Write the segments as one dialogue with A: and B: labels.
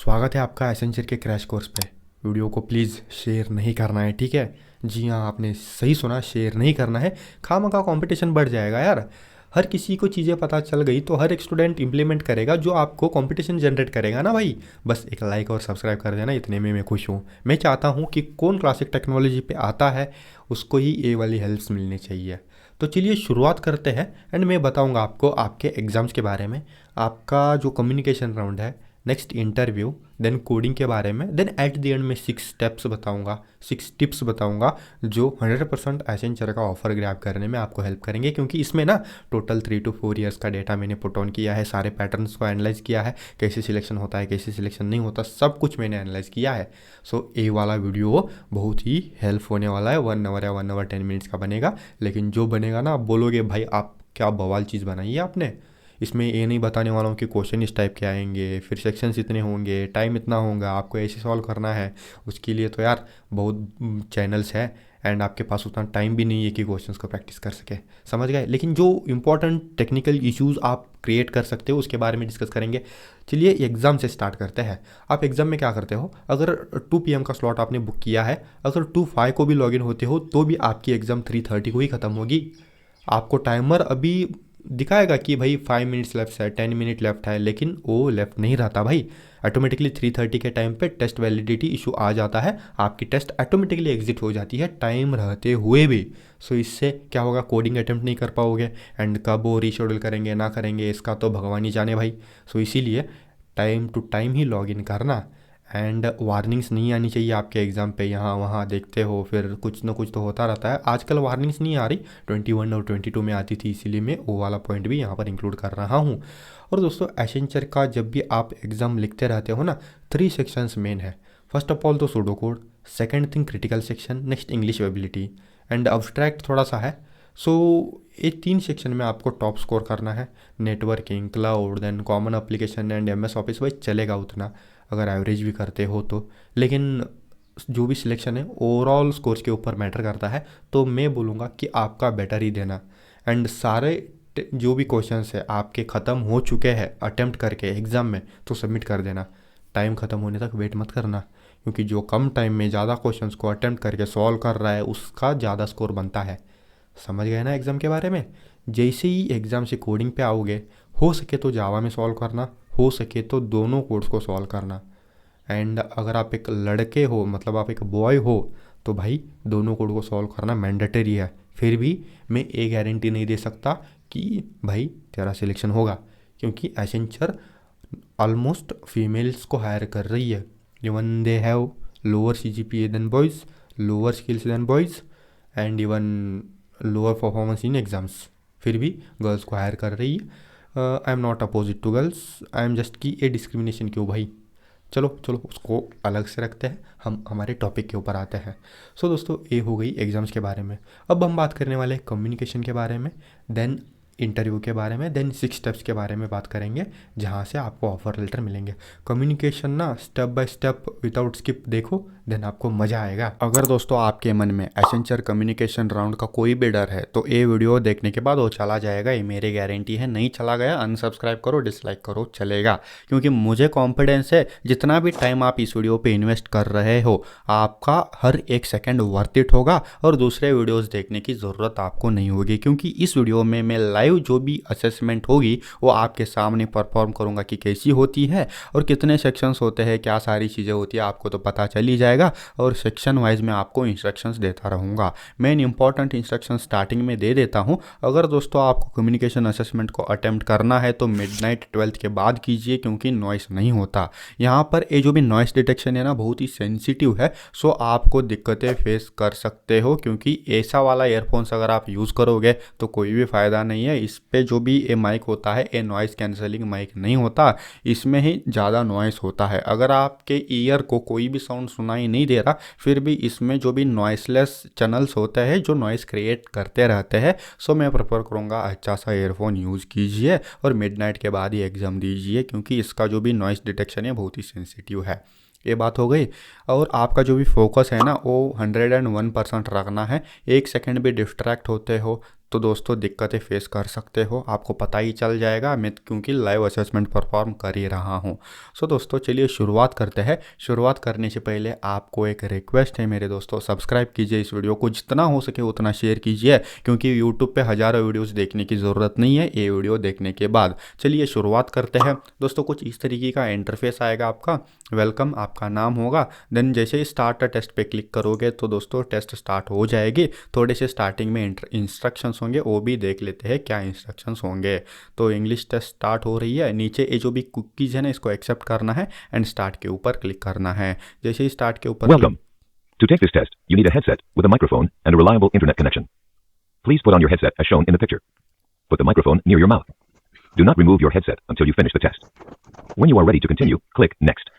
A: स्वागत है आपका एसेंचर के क्रैश कोर्स पे। वीडियो को प्लीज़ शेयर नहीं करना है, ठीक है? जी हाँ, आपने सही सुना, शेयर नहीं करना है। खामखा कंपटीशन बढ़ जाएगा यार। हर किसी को चीज़ें पता चल गई तो हर एक स्टूडेंट इंप्लीमेंट करेगा जो आपको कंपटीशन जनरेट करेगा ना भाई। बस एक लाइक और सब्सक्राइब कर देना, इतने में मैं खुश हूँ। मैं चाहता हूँ कि कौन क्लासिक टेक्नोलॉजी पे आता है उसको ही ये वाली हेल्प्स मिलनी चाहिए। तो चलिए शुरुआत करते हैं एंड मैं बताऊँगा आपको आपके एग्ज़ाम्स के बारे में, आपका जो कम्युनिकेशन राउंड है, नेक्स्ट इंटरव्यू, देन कोडिंग के बारे में, देन एट द एंड में 6 स्टेप्स बताऊंगा, 6 टिप्स बताऊंगा जो 100% एसेंचर का ऑफर ग्रैब करने में आपको हेल्प करेंगे। क्योंकि इसमें ना टोटल 3 to 4 ईयर्स का डेटा मैंने पुट ऑन किया है, सारे पैटर्न्स को एनालाइज किया है, कैसे सिलेक्शन होता है कैसे सिलेक्शन नहीं होता, सब कुछ मैंने एनालाइज किया है। सो ये वाला वीडियो बहुत ही हेल्प होने वाला है। 1 आवर या 1 आवर 10 मिनट्स का बनेगा, लेकिन जो बनेगा ना आप बोलोगे भाई आप क्या बवाल चीज़ बनाई है आपने। इसमें ये नहीं बताने वाला हूँ कि क्वेश्चन इस टाइप के आएंगे, फिर सेक्शंस इतने होंगे, टाइम इतना होगा, आपको ऐसे सॉल्व करना है। उसके लिए तो यार बहुत चैनल्स हैं एंड आपके पास उतना टाइम भी नहीं है कि क्वेश्चंस को प्रैक्टिस कर सके। समझ गए? लेकिन जो इंपॉर्टेंट टेक्निकल इश्यूज आप क्रिएट कर सकते हो उसके बारे में डिस्कस करेंगे। चलिए एग्ज़ाम से स्टार्ट करते हैं। आप एग्ज़ाम में क्या करते हो? अगर 2 PM का स्लॉट आपने बुक किया है, अगर 2:05 को भी लॉगिन होते हो तो भी आपकी एग्ज़ाम 3:30 को ही ख़त्म होगी। आपको टाइमर अभी दिखाएगा कि भाई 5 मिनट्स लेफ्ट है, 10 मिनट लेफ्ट है, लेकिन वो लेफ्ट नहीं रहता भाई। ऑटोमेटिकली 3:30 के टाइम पे टेस्ट वैलिडिटी इशू आ जाता है, आपकी टेस्ट ऑटोमेटिकली एग्जिट हो जाती है टाइम रहते हुए भी। सो इससे क्या होगा, कोडिंग अटेम्प्ट नहीं कर पाओगे एंड कब वो रीशेड्यूल करेंगे ना करेंगे इसका तो भगवान ही जाने भाई। सो इसीलिए टाइम टू टाइम ही लॉग इन करना एंड वार्निंग्स नहीं आनी चाहिए आपके एग्ज़ाम पे। यहाँ वहाँ देखते हो फिर कुछ ना कुछ तो होता रहता है। आजकल वार्निंग्स नहीं आ रही, 21 और 22 में आती थी, इसीलिए मैं वो वाला पॉइंट भी यहाँ पर इंक्लूड कर रहा हूँ। और दोस्तों एसेंचर का जब भी आप एग्ज़ाम लिखते रहते हो ना, 3 सेक्शंस मेन है। फर्स्ट ऑफ ऑल तो pseudo code, second thing critical section, next English ability and abstract थोड़ा सा है। सो ये 3 सेक्शन में आपको टॉप स्कोर करना है। Networking, cloud, then common application and MS office भाई चलेगा उतना अगर एवरेज भी करते हो तो। लेकिन जो भी सिलेक्शन है ओवरऑल स्कोर्स के ऊपर मैटर करता है, तो मैं बोलूँगा कि आपका बेटर ही देना एंड सारे जो भी क्वेश्चंस है आपके ख़त्म हो चुके हैं अटेम्प्ट करके एग्ज़ाम में तो सबमिट कर देना। टाइम ख़त्म होने तक वेट मत करना, क्योंकि जो कम टाइम में ज़्यादा क्वेश्चंस को अटेम्प्ट करके सॉल्व कर रहा है उसका ज़्यादा स्कोर बनता है। समझ गए ना एग्ज़ाम के बारे में? जैसे ही एग्ज़ाम से कोडिंग पे आओगे, हो सके तो जावा में सॉल्व करना, हो सके तो दोनों कोड्स को सॉल्व करना। एंड अगर आप एक लड़के हो, मतलब आप एक बॉय हो, तो भाई दोनों कोड को सॉल्व करना मैंडेटरी है। फिर भी मैं ये गारंटी नहीं दे सकता कि भाई तेरा सिलेक्शन होगा, क्योंकि एसेंचर ऑलमोस्ट फीमेल्स को हायर कर रही है। Even they have lower CGPA than boys, lower skills than boys and even lower performance in exams, फिर भी गर्ल्स को हायर कर रही है। I am not opposite to girls, I am just कि ये डिस्क्रिमिनेशन क्यों भाई। चलो चलो उसको अलग से रखते हैं, हम हमारे टॉपिक के ऊपर आते हैं। सो दोस्तों ये हो गई एग्ज़ाम्स के बारे में। अब हम बात करने वाले हैं कम्युनिकेशन के बारे में, देन इंटरव्यू के बारे में, देन 6 स्टेप्स के बारे में बात करेंगे जहाँ से आपको ऑफर लेटर मिलेंगे। कम्युनिकेशन ना step by step without skip देखो, देन आपको मज़ा आएगा। अगर दोस्तों आपके मन में एसेंचर कम्युनिकेशन राउंड का कोई भी डर है तो ये वीडियो देखने के बाद वो चला जाएगा, ये मेरी गारंटी है। नहीं चला गया अनसब्सक्राइब करो, डिसलाइक करो, चलेगा। क्योंकि मुझे कॉन्फिडेंस है जितना भी टाइम आप इस वीडियो पे इन्वेस्ट कर रहे हो आपका हर एक सेकंड वर्थ इट होगा और दूसरे वीडियोस देखने की ज़रूरत आपको नहीं होगी। क्योंकि इस वीडियो में मैं लाइव जो भी असेसमेंट होगी वो आपके सामने परफॉर्म करूंगा कि कैसी होती है और कितने सेक्शंस होते हैं, क्या सारी चीज़ें होती है, आपको तो पता चल ही जाएगा। और सेक्शन वाइज मैं आपको इंस्ट्रक्शंस देता रहूँगा। मेन इंपॉर्टेंट इंस्ट्रक्शन स्टार्टिंग में दे देता हूँ। अगर दोस्तों आपको कम्युनिकेशन असेसमेंट को अटेम्प्ट करना है तो मिडनाइट 12th के बाद कीजिए, क्योंकि नॉइस नहीं होता यहाँ पर। ये जो भी नॉइस डिटेक्शन है ना बहुत ही सेंसिटिव है, सो आपको दिक्कतें फेस कर सकते हो। क्योंकि ऐसा वाला ईयरफोन्स अगर आप यूज़ करोगे तो कोई भी फ़ायदा नहीं है। इस पे जो भी ये माइक होता है ये नॉइस कैंसलिंग माइक नहीं होता, इसमें ही ज़्यादा नॉइस होता है। अगर आपके ईयर को कोई भी साउंड सुनाई नहीं दे रहा, फिर भी इसमें जो भी नॉइसलेस चैनल्स होते हैं जो नॉइस क्रिएट करते रहते हैं, सो मैं प्रेफर करूँगा अच्छा सा ईयरफोन यूज़ कीजिए और मिडनाइट के बाद ही एग्ज़ाम दीजिए, क्योंकि इसका जो भी नॉइस डिटेक्शन है बहुत ही सेंसिटिव है। ये बात हो गई। और आपका जो भी फोकस है ना वो 101% रखना है। 1 सेकंड भी डिस्ट्रैक्ट होते हो तो दोस्तों दिक्कतें फेस कर सकते हो, आपको पता ही चल जाएगा, मैं क्योंकि लाइव असेसमेंट परफॉर्म कर ही रहा हूँ। सो दोस्तों चलिए शुरुआत करते हैं। शुरुआत करने से पहले आपको एक रिक्वेस्ट है मेरे दोस्तों, सब्सक्राइब कीजिए इस वीडियो को, जितना हो सके उतना शेयर कीजिए, क्योंकि यूट्यूब पे हज़ारों वीडियोज़ देखने की ज़रूरत नहीं है ये वीडियो देखने के बाद। चलिए शुरुआत करते हैं दोस्तों। कुछ इस तरीके का इंटरफेस आएगा आपका, वेलकम आपका नाम होगा। देन जैसे ही स्टार्ट टेस्ट पे क्लिक करोगे तो दोस्तों टेस्ट स्टार्ट हो जाएगी। थोड़े से स्टार्टिंग में इंस्ट्रक्शंस होंगे, वो भी देख लेते हैं क्या इंस्ट्रक्शंस होंगे। तो इंग्लिश टेस्ट स्टार्ट हो रही है। नीचे ये जो भी कुकीज़ है ना, इसको एक्सेप्ट करना है एंड स्टार्ट के ऊपर क्लिक करना है। जैसे ही स्टार्ट के ऊपर
B: Welcome. To take this test, you need a headset with a microphone and a reliable internet connection. Please put on your headset as shown in the picture. Put the microphone near your mouth. Do not remove your headset until you finish the test. When you are ready to continue, click Next.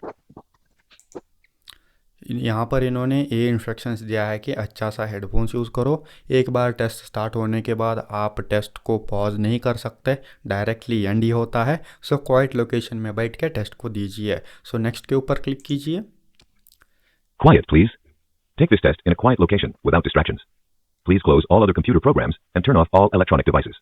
A: यहाँ पर इन्होंने ये instructions दिया है कि अच्छा सा headphones use करो। एक बार टेस्ट स्टार्ट होने के बाद आप टेस्ट को पॉज नहीं कर सकते, डायरेक्टली एंड ही होता है। सो क्वाइट लोकेशन में बैठ के टेस्ट को दीजिए। सो नेक्स्ट के ऊपर क्लिक कीजिए।
B: Quiet, please. Take this test in a quiet location without distractions. Please close all other computer programs and turn off all electronic devices.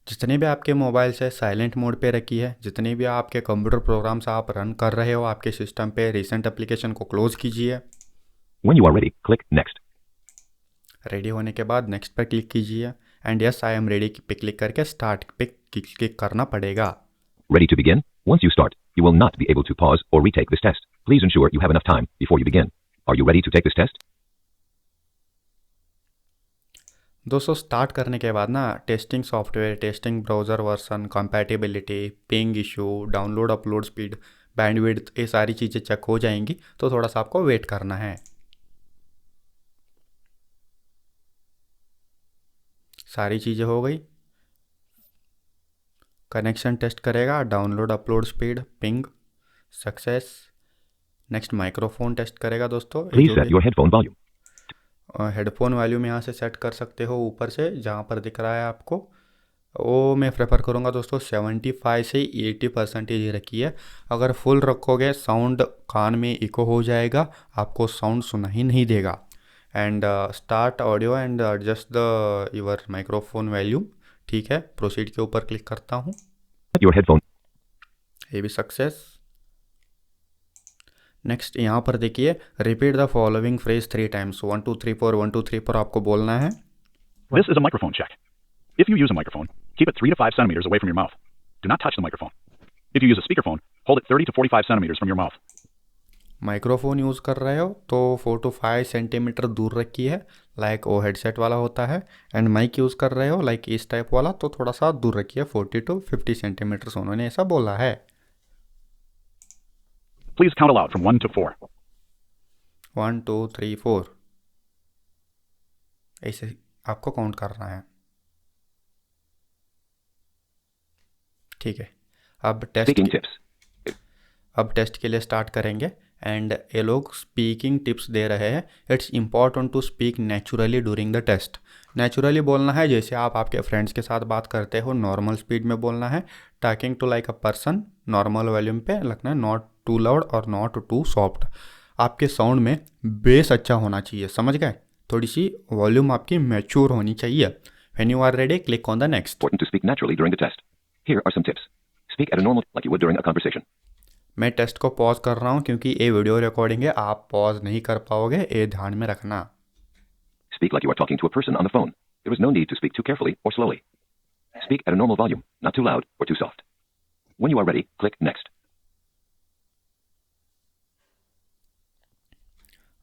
A: जितने भी आपके मोबाइल से साइलेंट मोड पे रखी है, जितने भी आपके कंप्यूटर प्रोग्राम्स आप रन कर रहे हो आपके सिस्टम पे, रिसेंट एप्लीकेशन को क्लोज कीजिए।
B: When you are ready, click Next.
A: Ready होने के बाद नेक्स्ट पे क्लिक कीजिए and yes I am ready पे क्लिक करके स्टार्ट पे क्लिक करना पड़ेगा।
B: Ready to begin? Once you start, you will not be able to pause or retake this test. Please ensure you have enough time before you begin. Are you ready to take this test?
A: दोस्तों start करने के बाद ना testing software, testing browser version, compatibility, ping issue, download upload speed, bandwidth, ये सारी चीज़ें check हो जाएंगी। तो थोड़ा सा आपको वेट करना है। सारी चीज़ें हो गई। कनेक्शन टेस्ट करेगा, download upload speed, ping, success. Next microphone test करेगा दोस्तों।
B: Please set your headphone volume.
A: Headphone volume यहाँ से सेट कर सकते हो ऊपर से, जहाँ पर दिख रहा है आपको। वो मैं प्रेफर करूँगा दोस्तों 75 से 80% ही रखी है। अगर फुल रखोगे साउंड कान में इको हो जाएगा, आपको साउंड सुना ही नहीं देगा। And start audio and adjust the your microphone volume. ठीक है, प्रोसीड के ऊपर क्लिक करता हूँ।
B: Your headphone.
A: ये भी सक्सेस। नेक्स्ट यहाँ पर देखिए, repeat the following phrase 3 times. 1 2 3 4 1 2 3 4 आपको बोलना है।
C: This is a microphone check. If you use a microphone, keep it 3 to 5 centimeters away from your mouth. Do not touch the microphone. If you use a speakerphone, hold it 30 to 45 centimeters from your mouth.
A: Microphone use कर रहे हो तो 4 to 5 centimetre दूर रखी है, like वो headset वाला होता है। एंड माइक यूज़ कर रहे हो लाइक इस टाइप वाला, तो थोड़ा सा दूर रखिए, 40 to 50 सेंटीमीटर्स उन्होंने ऐसा बोला है।
C: Please count aloud from 1 to 4.
A: 1 2 3 4 ऐसे आपको काउंट करना है। ठीक है, अब
B: Speaking tips.
A: टेस्ट के लिए स्टार्ट करेंगे। एंड ये लोग स्पीकिंग टिप्स दे रहे हैं। It's important to speak naturally during the test. Naturally बोलना है, जैसे आप आपके फ्रेंड्स के साथ बात करते हो, नॉर्मल स्पीड में बोलना है। Talking to like a person, normal volume पे रखना है, नॉट टू लाउड और नॉट टू सॉफ्ट। आपके साउंड में बेस अच्छा होना चाहिए, समझ गए? थोड़ी सी वॉल्यूम आपकी मैच्योर होनी चाहिए। When you are ready, click on the next.
B: Important to speak naturally during the test. Here are some tips. Speak at a normal like you would during a conversation.
A: मैं test को pause कर रहा हूँ क्योंकि ये video recording है, आप pause नहीं कर पाओगे, ये ध्यान में रखना।
B: Speak like you are talking to a person on the phone. There is no need to speak too carefully or slowly. Speak at a normal volume, not too loud or too soft. When you are ready, click Next.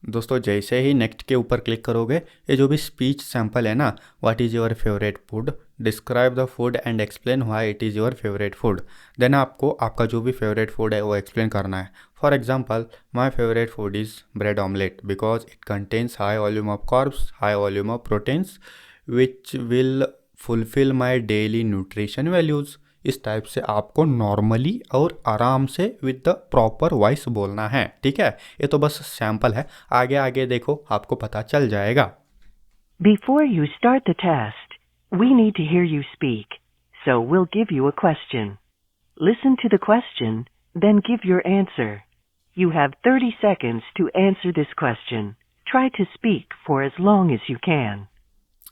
A: दोस्तों जैसे ही next के ऊपर click करोगे, ये जो भी speech sample है ना, what is your favourite food, describe the food and explain why it is your favourite food. Then आपको आपका जो भी फेवरेट फूड है वो एक्सप्लेन करना है। For example, my favourite food is bread omelette because it contains high volume of carbs, high volume of proteins which will fulfil my daily nutrition values. इस type से आपको नॉर्मली और आराम से विद द प्रॉपर वॉइस बोलना है। ठीक है, ये तो बस सैम्पल है, आगे आगे देखो आपको पता चल जाएगा।
D: Before you start the test, we need to hear you speak, so we'll give you a question. Listen to the question, then give your answer. You have 30 seconds to answer this question. Try to speak for as long as you can.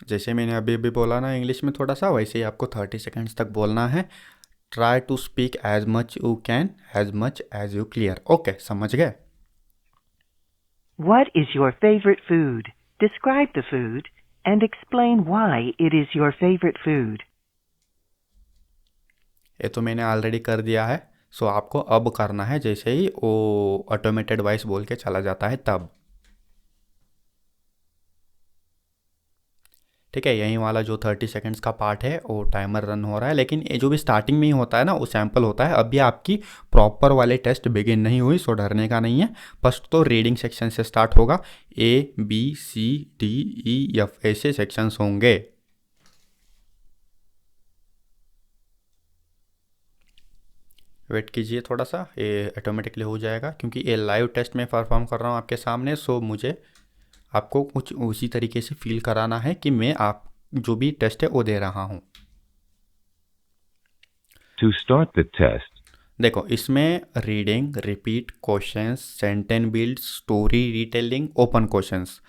A: जैसे मैंने अभी अभी बोला ना English में थोड़ा सा, वैसे ही आपको 30 सेकेंड्स तक बोलना है। Try to speak as much you can, as much as you clear. Okay, समझ गए?
D: What is your favorite food? Describe the food and explain why it is your favorite food.
A: ये तो मैंने ऑलरेडी कर दिया है, सो आपको अब करना है जैसे ही वो ऑटोमेटेड वॉइस बोल के चला जाता है तब। ठीक है, यही वाला जो 30 सेकेंड्स का पार्ट है वो टाइमर रन हो रहा है, लेकिन ये जो भी स्टार्टिंग में ही होता है ना वो सैंपल होता है। अभी आपकी प्रॉपर वाले टेस्ट बिगिन नहीं हुई, सो डरने का नहीं है। फर्स्ट तो रीडिंग सेक्शन से स्टार्ट होगा, ABCDEF ऐसे सेक्शंस होंगे। वेट कीजिए थोड़ा सा, ये ऑटोमेटिकली हो जाएगा क्योंकि ये लाइव टेस्ट में परफॉर्म कर रहा हूँ आपके सामने। सो मुझे आपको कुछ उसी तरीके से फील कराना है कि मैं आप जो भी टेस्ट है वो दे रहा हूँ।
B: To start the test,
A: देखो, इसमें reading, repeat, questions, sentence build, story retelling, open questions,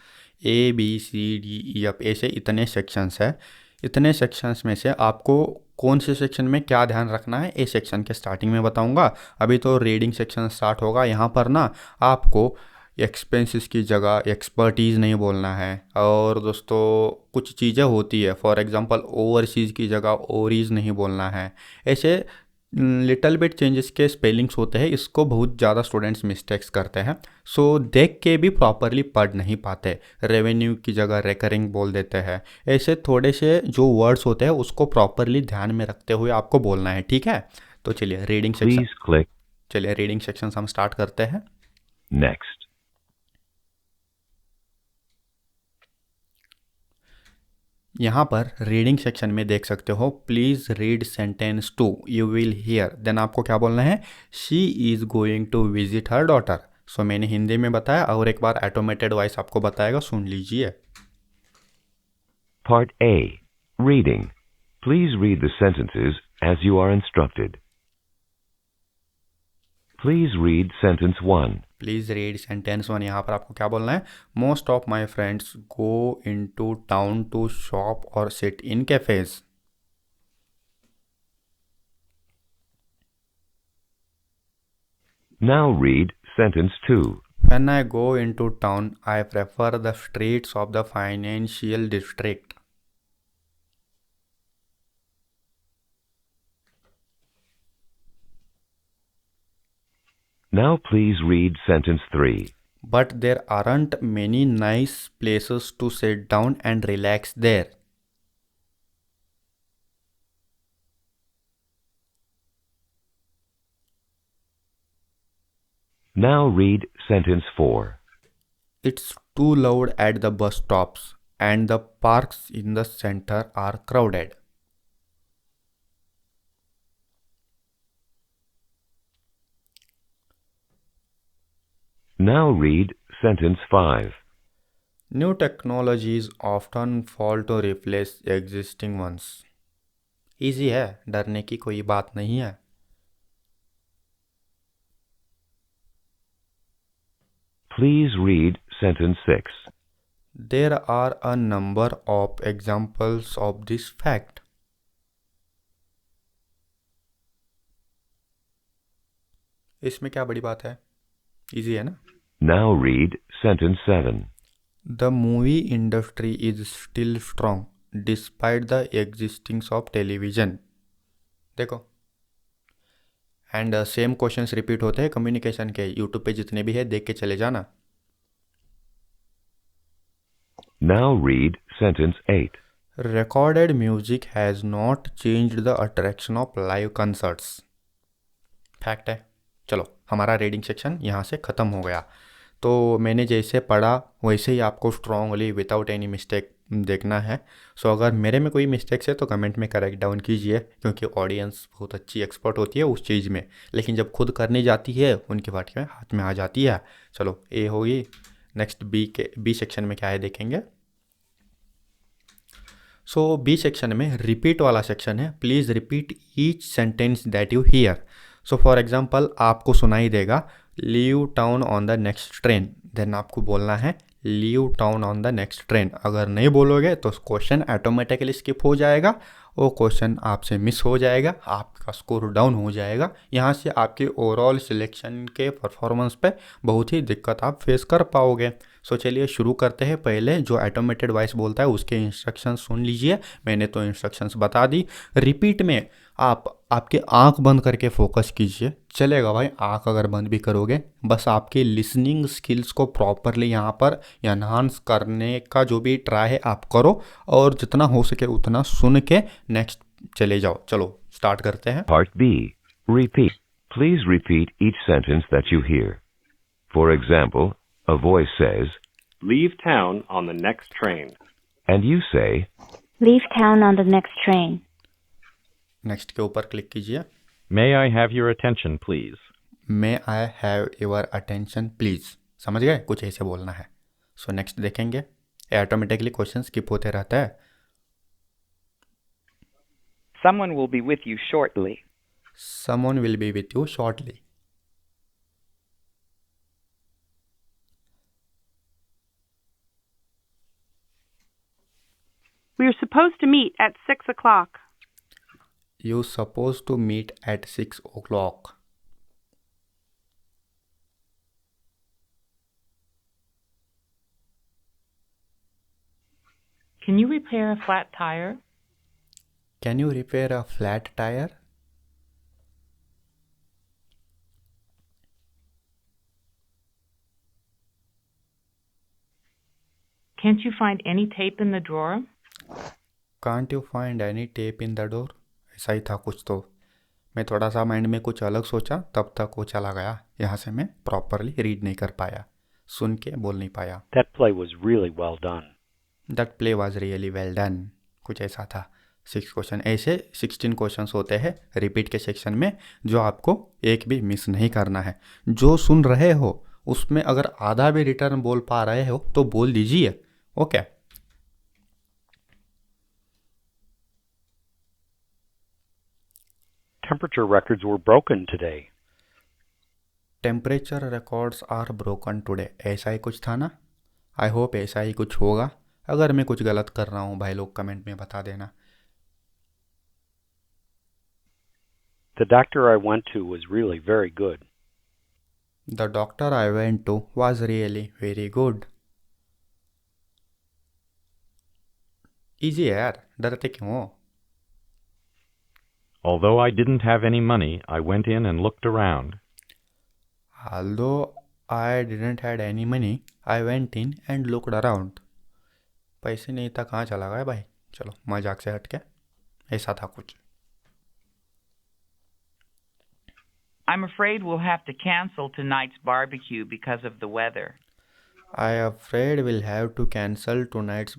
A: ABCDEF ऐसे इतने सेक्शंस है। इतने सेक्शंस में से आपको कौन से सेक्शन में क्या ध्यान रखना है, ए सेक्शन के स्टार्टिंग में बताऊंगा। अभी तो रीडिंग सेक्शन स्टार्ट होगा। यहाँ पर ना आपको एक्सपेंसेस की जगह एक्सपर्टीज़ नहीं बोलना है। और दोस्तों कुछ चीज़ें होती है, फॉर एग्जांपल ओवरसीज़ की जगह ओरीज नहीं बोलना है। ऐसे लिटल बिट चेंजेस के स्पेलिंग्स होते हैं, इसको बहुत ज़्यादा स्टूडेंट्स मिस्टेक्स करते हैं। सो देख के भी प्रॉपरली पढ़ नहीं पाते, रेवेन्यू की जगह रेकरिंग बोल देते हैं। ऐसे थोड़े से जो वर्ड्स होते हैं उसको प्रॉपरली ध्यान में रखते हुए आपको बोलना है, ठीक है? तो चलिए रीडिंग सेक्शन,
B: please click
A: चलिए रीडिंग सेक्शन हम स्टार्ट करते हैं।
B: Next.
A: यहाँ पर रीडिंग सेक्शन में देख सकते हो, please read sentence 2 you will hear. Then आपको क्या बोलना है, she is going to visit her daughter. So मैंने हिंदी में बताया और एक बार ऑटोमेटेड वॉइस आपको बताएगा, सुन लीजिए।
B: Part A. Reading. Please read the sentences as you are instructed. Please read sentence 1.
A: Please read sentence 1। यहाँ पर आपको क्या बोलना है, most of my friends go into town to shop और sit in cafes.
B: Now read sentence 2.
A: When I go into town, I prefer the streets of the financial district.
B: Now please read sentence 3.
A: But there aren't many nice places to sit down and relax there.
B: Now read sentence 4.
A: It's too loud at the bus stops and the parks in the center are crowded.
B: Now read sentence 5.
A: New technologies often fall to replace existing ones. Easy है, डरने की कोई बात नहीं है।
B: Please read sentence 6.
A: There are a number of examples of this fact. इसमें क्या बड़ी बात है, इजी है ना।
B: Now read sentence 7.
A: The movie industry is still strong despite the existence of television. देखो, एंड सेम क्वेश्चंस रिपीट होते हैं कम्युनिकेशन के, यूट्यूब पे जितने भी है देख के चले जाना।
B: Now read sentence 8.
A: Recorded music has not changed the attraction of live concerts. Fact है। चलो, हमारा रीडिंग सेक्शन यहाँ से ख़त्म हो गया। तो मैंने जैसे पढ़ा वैसे ही आपको स्ट्रांगली विदाउट एनी मिस्टेक देखना है। सो अगर मेरे में कोई मिस्टेक्स है तो कमेंट में करेक्ट डाउन कीजिए, क्योंकि ऑडियंस बहुत अच्छी एक्सपर्ट होती है उस चीज़ में, लेकिन जब खुद करनी जाती है उनके वाट में हाथ में आ जाती है। चलो, ए होगी। नेक्स्ट बी सेक्शन में क्या है देखेंगे। सो बी सेक्शन में रिपीट वाला सेक्शन है। Please repeat each sentence that you hear. So for example आपको सुनाई देगा leave town on the next train, then आपको बोलना है leave town on the next train. अगर नहीं बोलोगे तो क्वेश्चन ऑटोमेटिकली स्किप हो जाएगा, वो क्वेश्चन आपसे मिस हो जाएगा, आपका स्कोर डाउन हो जाएगा। यहाँ से आपके ओवरऑल सिलेक्शन के परफॉर्मेंस पे बहुत ही दिक्कत आप फेस कर पाओगे। सो चलिए शुरू करते हैं। पहले जो ऑटोमेटेड वॉइस बोलता है उसके इंस्ट्रक्शंस सुन लीजिए। मैंने तो इंस्ट्रक्शंस बता दी। रिपीट में आप आपके आंख बंद करके फोकस कीजिए। चलेगा भाई, आंख अगर बंद भी करोगे, बस आपके लिसनिंग स्किल्स को प्रॉपरली यहाँ पर एनहांस करने का जो भी ट्राई है आप करो, और जितना हो सके उतना सुन के नेक्स्ट चले जाओ। चलो स्टार्ट करते हैं।
B: Part B. Repeat. Please repeat each sentence that you hear. For example, a voice says,
E: Leave town on the next train.
B: and you say,
F: Leave town on the next train.
A: Next के ऊपर click कीजिए।
G: May I have your attention, please?
A: May I have your attention please. समझ गए, कुछ ऐसे बोलना है। So next देखेंगे। ऑटोमेटिकली क्वेश्चन स्किप होते रहता है।
H: Someone will be with you shortly.
A: Someone will be with you shortly.
I: We are supposed to meet at 6 o'clock.
A: You suppose to meet at 6 o'clock।
J: Can you repair a flat tire?
A: Can you repair a flat tyre?
J: Can't you find any tape in the drawer?
A: Can't you find any tape in the door? ऐसा ही था कुछ तो। मैं थोड़ा सा mind में कुछ अलग सोचा, तब तक वो चला गया। यहाँ से मैं प्रॉपरली रीड नहीं कर पाया, सुन के बोल नहीं पाया।
E: That play was really well done.
A: That play was really well done, कुछ ऐसा था। 6 क्वेश्चन, ऐसे 16 क्वेश्चंस होते हैं रिपीट के सेक्शन में, जो आपको एक भी मिस नहीं करना है। जो सुन रहे हो उसमें अगर आधा भी रिटर्न बोल पा रहे हो तो बोल दीजिए। Okay.
E: Temperature records were broken today.
A: Temperature records are broken today, ऐसा ही कुछ था ना। आई होप ऐसा ही कुछ होगा। अगर मैं कुछ गलत कर रहा हूँ भाई लोग कमेंट में बता देना।
E: The doctor I went to was really very good.
A: The doctor I went to was really very good. Easy है यार, डरते क्यों हो?
G: Although I didn't have any money, I went in and looked around.
A: Although I didn't had any money, I went in and looked around. पैसे नहीं था, कहाँ चला गया भाई? चलो मजाक से हट के, ऐसा था कुछ।
H: I'm afraid we'll have to cancel tonight's barbecue because of the weather.
A: I afraid we'll have to cancel tonight's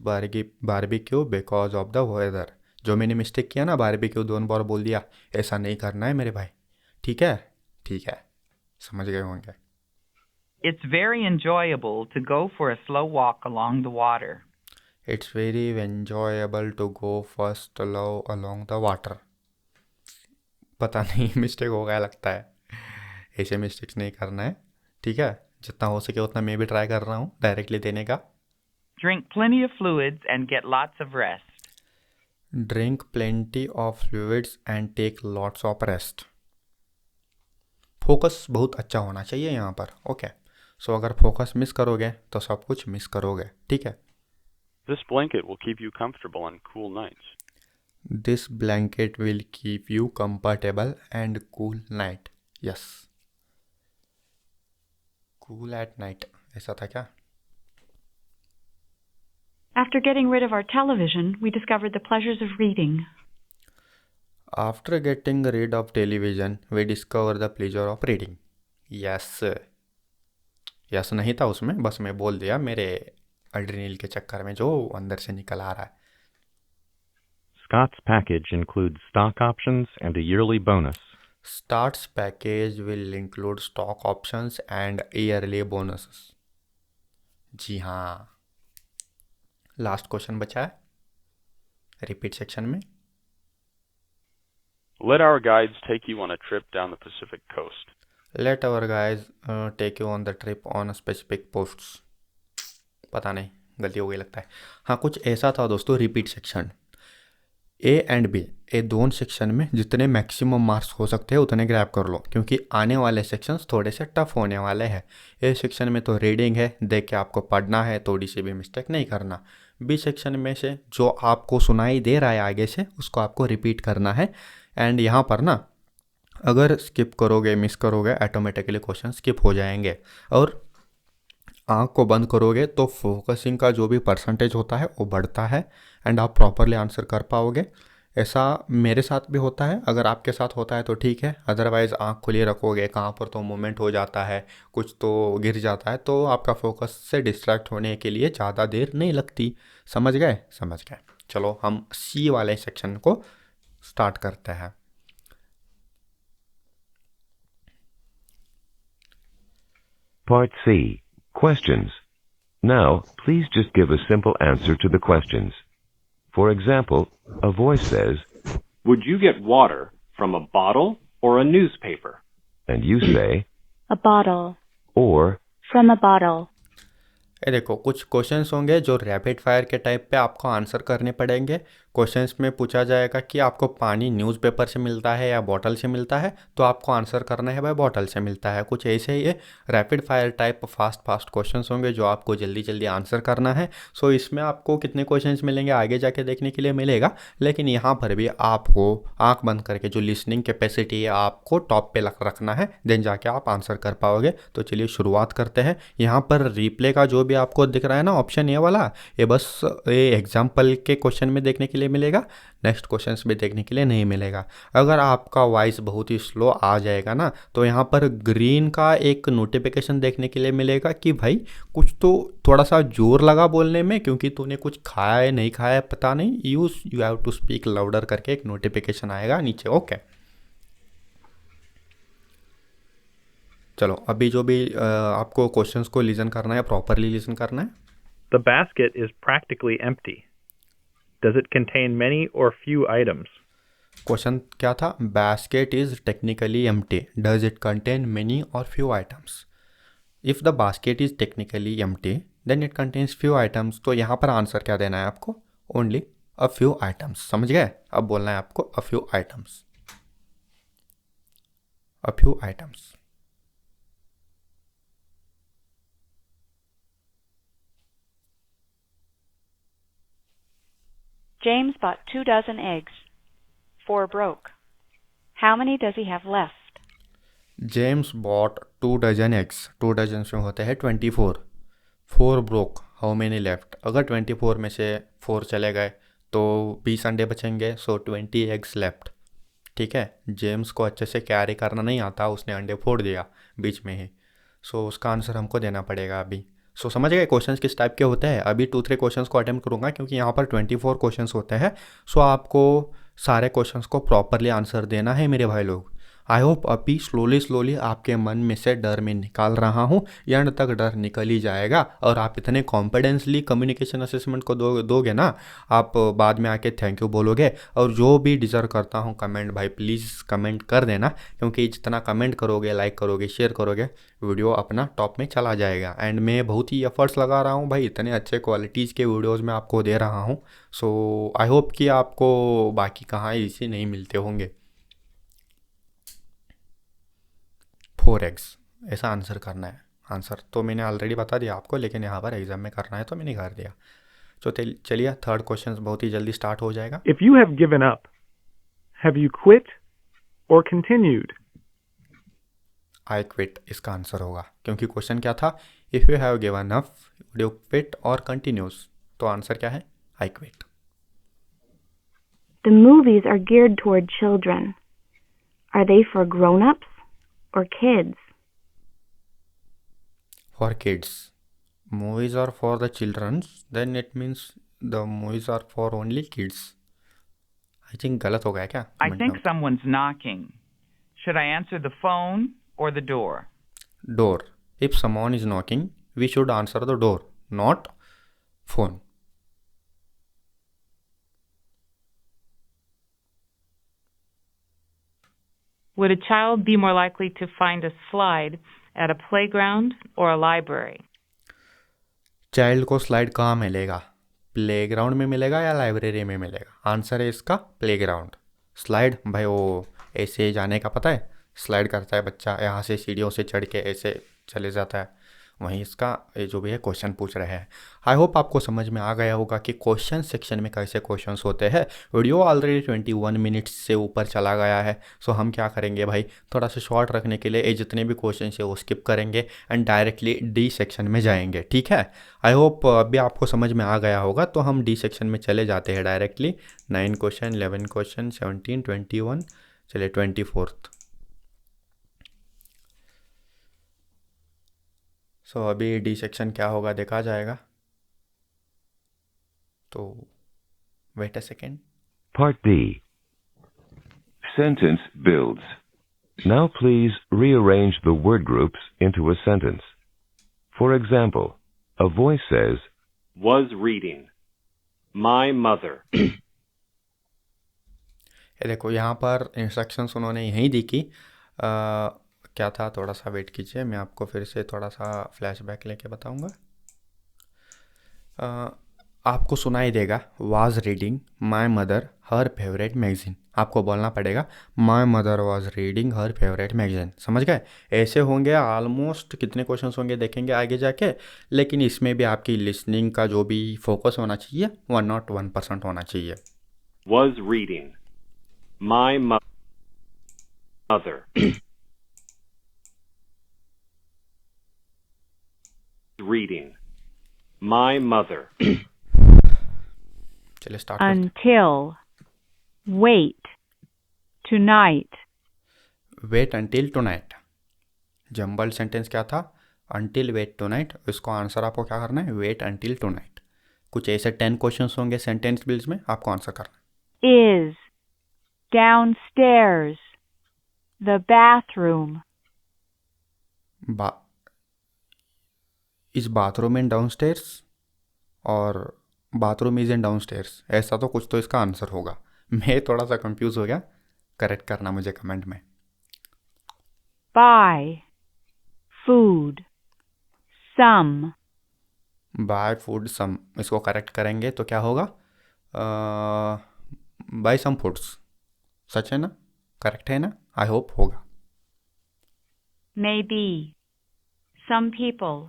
A: barbecue because of the weather. जो मैंने मिस्टेक किया ना, बारबेक्यू 2 बार बोल दिया, ऐसा नहीं करना है मेरे भाई। ठीक है, ठीक है, समझ गए होंगे।
H: It's very enjoyable to go for a slow walk along the water.
A: It's very enjoyable to go for slow along the water. पता नहीं मिस्टेक हो गया लगता है। ऐसे मिस्टेक्स नहीं करना है, ठीक है। जितना हो सके उतना मैं भी ट्राई कर रहा हूँ डायरेक्टली देने का।
H: Drink plenty of fluids and get lots of rest.
A: Drink plenty of fluids and take lots of rest. Focus बहुत अच्छा होना चाहिए यहाँ पर। ओके। सो अगर फोकस मिस करोगे तो सब कुछ मिस करोगे, ठीक है।
K: This blanket will keep you comfortable on cool nights.
A: This blanket will keep you comfortable and cool night. Yes. Cool at night. ऐसा था क्या?
I: After getting rid of our television, we discovered the pleasures of reading.
A: After getting rid of television, we discovered the pleasure of reading. Yes. Yes नहीं था उसमें, बस मैं बोल दिया मेरे एड्रेनलिन के चक्कर में जो अंदर से निकल आ रहा है।
G: Scott's package includes stock options and a yearly bonus.
A: Start's package will include stock options and yearly bonuses. जी हाँ। लास्ट क्वेश्चन बचा है रिपीट सेक्शन में।
K: Let our guides take you on a trip down the Pacific coast.
A: Let our guys take you on the trip on specific posts. पता नहीं, गलती हो गई लगता है। हाँ, कुछ ऐसा था दोस्तों, repeat section A and B, ये दोनों सेक्शन में जितने मैक्सिमम मार्क्स हो सकते हैं उतने ग्रैब कर लो, क्योंकि आने वाले सेक्शंस थोड़े से टफ होने वाले हैं। ए सेक्शन में तो रीडिंग है, देख के आपको पढ़ना है, थोड़ी सी भी मिस्टेक नहीं करना। बी सेक्शन में से जो आपको सुनाई दे रहा है आगे से, उसको आपको रिपीट करना है। एंड यहाँ पर ना, अगर स्किप करोगे, मिस करोगे, ऑटोमेटिकली क्वेश्चन स्किप हो जाएंगे। और आँख को बंद करोगे तो फोकसिंग का जो भी परसेंटेज होता है वो बढ़ता है, एंड आप प्रॉपरली आंसर कर पाओगे। ऐसा मेरे साथ भी होता है, अगर आपके साथ होता है तो ठीक है, अदरवाइज़ आँख खुली रखोगे, कहाँ पर तो मूवमेंट हो जाता है, कुछ तो गिर जाता है, तो आपका फोकस से डिस्ट्रैक्ट होने के लिए ज़्यादा देर नहीं लगती। समझ गए? समझ गए। चलो हम सी वाले सेक्शन को स्टार्ट करते हैं।
B: Part C. Questions. Now, please just give a simple answer to the questions. For example, a voice says,
K: Would you get water from a bottle or a newspaper?
B: and you say,
F: A bottle.
B: or,
F: From a bottle.
A: ये देखो, कुछ questions होंगे जो rapid fire के type पे आपको answer करने पड़ेंगे। क्वेश्चंस में पूछा जाएगा कि आपको पानी न्यूज़पेपर से मिलता है या बॉटल से मिलता है, तो आपको आंसर करना है भाई बॉटल से मिलता है। कुछ ऐसे ही ये rapid fire type fast questions होंगे जो आपको जल्दी जल्दी आंसर करना है। सो इसमें आपको कितने क्वेश्चंस मिलेंगे आगे जाके देखने के लिए मिलेगा, लेकिन यहाँ पर भी आपको आँख बंद करके जो लिसनिंग कैपेसिटी है आपको टॉप पे रखना है, देन जाके आप आंसर कर पाओगे। तो चलिए शुरुआत करते हैं। यहाँ पर रिप्ले का जो भी आपको दिख रहा है ना ऑप्शन, ये वाला, ये बस ये एग्जाम्पल के क्वेश्चन में देखने के लिए मिलेगा, नेक्स्ट क्वेश्चंस में देखने के लिए नहीं मिलेगा। अगर आपका वॉइस बहुत ही स्लो आ जाएगा ना, तो यहाँ पर ग्रीन का एक नोटिफिकेशन देखने के लिए मिलेगा कि भाई कुछ तो थोड़ा सा जोर लगा बोलने में, क्योंकि तूने कुछ खाया है नहीं खाया है पता नहीं, you have to speak louder करके एक नोटिफिकेशन आएगा नीचे। ओके, चलो अभी जो भी आपको क्वेश्चंस को लिसन करना है, प्रॉपरली लिसन करना है।
G: The basket is practically empty. Does it contain many or few items?
A: Question क्या था? Basket is technically empty, does it contain many or few items? If the basket is technically empty then it contains few items. तो यहाँ पर answer क्या देना है आपको? Only a few items. समझ गए? अब बोलना है आपको a few items, a few items.
F: James bought 2 dozen eggs. 4 broke. How many does he have left?
A: James bought 2 dozen eggs, 2 dozen में होते हैं 24। 4 ब्रोक, हाउ मेनी लेफ्ट? अगर 24 में से 4 चले गए तो 20 अंडे बचेंगे, सो 20 एग्स लेफ्ट। ठीक है, जेम्स को अच्छे से कैरी करना नहीं आता, उसने अंडे फोड़ दिया बीच में ही, सो उसका आंसर हमको देना पड़ेगा अभी। सो समझ गए क्वेश्चंस किस टाइप के होते हैं? अभी 2-3 क्वेश्चंस को अटेम्प्ट करूँगा, क्योंकि यहाँ पर 24 क्वेश्चंस होते हैं। सो आपको सारे क्वेश्चंस को प्रॉपरली आंसर देना है मेरे भाई लोग। आई होप अभी स्लोली आपके मन में से डर में निकाल रहा हूँ, एंड तक डर निकल ही जाएगा, और आप इतने कॉन्फिडेंसली कम्युनिकेशन असेसमेंट को दोगे ना, आप बाद में आके थैंक यू बोलोगे। और जो भी डिज़र्व करता हूँ कमेंट, भाई प्लीज़ कमेंट कर देना, क्योंकि जितना कमेंट करोगे, लाइक करोगे, शेयर करोगे, वीडियो अपना टॉप में चला जाएगा। एंड मैं बहुत ही एफर्ट्स लगा रहा हूँ भाई, इतने अच्छे क्वालिटीज़ के वीडियोज़ मैं आपको दे रहा हूँ। सो आई होप कि आपको बाकी कहाँ इसी नहीं मिलते होंगे। 4 एग्स, ऐसा आंसर करना है। आंसर तो मैंने ऑलरेडी बता दिया आपको, लेकिन यहाँ पर एग्जाम में करना है तो मैंने कर दिया। तो चलिए थर्ड क्वेश्चन बहुत ही जल्दी स्टार्ट हो जाएगा।
L: If you have given up, have you quit or continued?
A: I quit इसका आंसर होगा, क्योंकि क्वेश्चन क्या था? If you have given up, would you quit और कंटिन्यूस? तो आंसर क्या है? I quit.
F: The movies are geared toward children. Are they for grown-ups or kids?
A: For kids. Movies are for the children, then it means the movies are for only kids. I think गलत हो गया क्या?
H: I think someone's knocking. Should I answer the phone or the door?
A: Door. If someone is knocking, we should answer the door, not phone.
J: Would a child be more likely to find a slide at a playground or a library?
A: Child को slide कहाँ मिलेगा? Playground में मिलेगा या library में मिलेगा? Answer है इसका प्लेग्राउंड। स्लाइड भाई वो ऐसे जाने का पता है, स्लाइड करता है बच्चा, यहाँ से सीढ़ियों से चढ़ के ऐसे चले जाता है, वहीं इसका ये जो भी है क्वेश्चन पूछ रहे हैं। आई होप आपको समझ में आ गया होगा कि क्वेश्चन सेक्शन में कैसे क्वेश्चंस होते हैं। वीडियो ऑलरेडी 21 मिनट्स से ऊपर चला गया है, सो हम क्या करेंगे भाई, थोड़ा सा शॉर्ट रखने के लिए ये जितने भी क्वेश्चन है वो स्किप करेंगे एंड डायरेक्टली डी सेक्शन में जाएंगे, ठीक है। आई होप अभी आपको समझ में आ गया होगा, तो हम डी सेक्शन में चले जाते हैं डायरेक्टली। 9 क्वेश्चन, 11 क्वेश्चन, 17, 21, चलिए 24th। सो अभी डी सेक्शन क्या होगा देखा जाएगा, तो wait a second.
B: Part D. Sentence builds. Now please rearrange the word groups into a sentence. For example, a voice says,
E: Was reading. My mother.
A: ये देखो यहाँ पर इंस्ट्रक्शंस उन्होंने यही दी कि क्या था, थोड़ा सा वेट कीजिए, मैं आपको फिर से थोड़ा सा फ्लैशबैक लेके बताऊंगा। आपको सुनाई देगा was reading my mother her favourite magazine, आपको बोलना पड़ेगा my mother was reading her favourite magazine, समझ गए? ऐसे होंगे ऑलमोस्ट कितने क्वेश्चंस होंगे देखेंगे आगे जाके, लेकिन इसमें भी आपकी लिसनिंग का जो भी फोकस होना चाहिए 101% होना चाहिए।
E: Was reading. My mother. Reading. My mother.
A: चलिए स्टार्ट करते हैं।
F: Until. Wait. Tonight.
A: Wait until tonight, jumble sentence क्या था? अंटिल वेट टुनाइट, इसको आंसर आपको क्या करना है? Wait until tonight. कुछ ऐसे 10 क्वेश्चंस होंगे सेंटेंस बिल्ड्स में, आपको आंसर करना है।
F: Is. Downstairs. The bathroom.
A: Is bathroom in downstairs और बाथरूम इज इन डाउनस्टेयर्स, ऐसा तो कुछ तो इसका आंसर होगा। मैं थोड़ा सा कंफ्यूज हो गया, करेक्ट करना मुझे कमेंट में।
F: Buy. Food. Some.
A: Buy food some, इसको करेक्ट करेंगे तो क्या होगा? बाय सम फूड्स, सच है ना? करेक्ट है ना? आई होप होगा।
I: Maybe. Some people.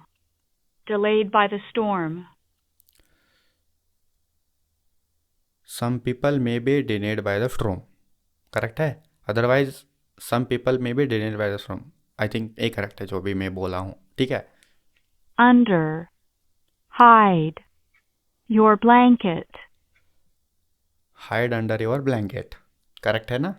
I: Delayed by the storm.
A: Some people may be denied by the storm, correct है। Otherwise some people may be denied by the storm, I think ये correct है जो भी मैं बोला हूँ, ठीक है।
F: Under. Hide. Your blanket.
A: Hide under your blanket, correct है ना?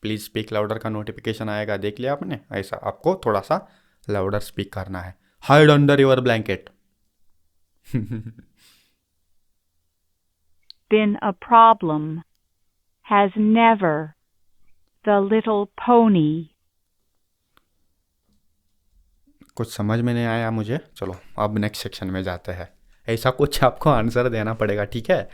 A: प्लीज़ स्पीक लाउडर का नोटिफिकेशन आएगा, देख लिया आपने? ऐसा आपको थोड़ा सा लाउडर स्पीक करना है, hide under your blanket.
F: Been a problem. Has never. The little pony.
A: कुछ समझ में नहीं आया मुझे, चलो अब नेक्स्ट सेक्शन में जाते हैं। ऐसा कुछ आपको आंसर देना पड़ेगा, ठीक है।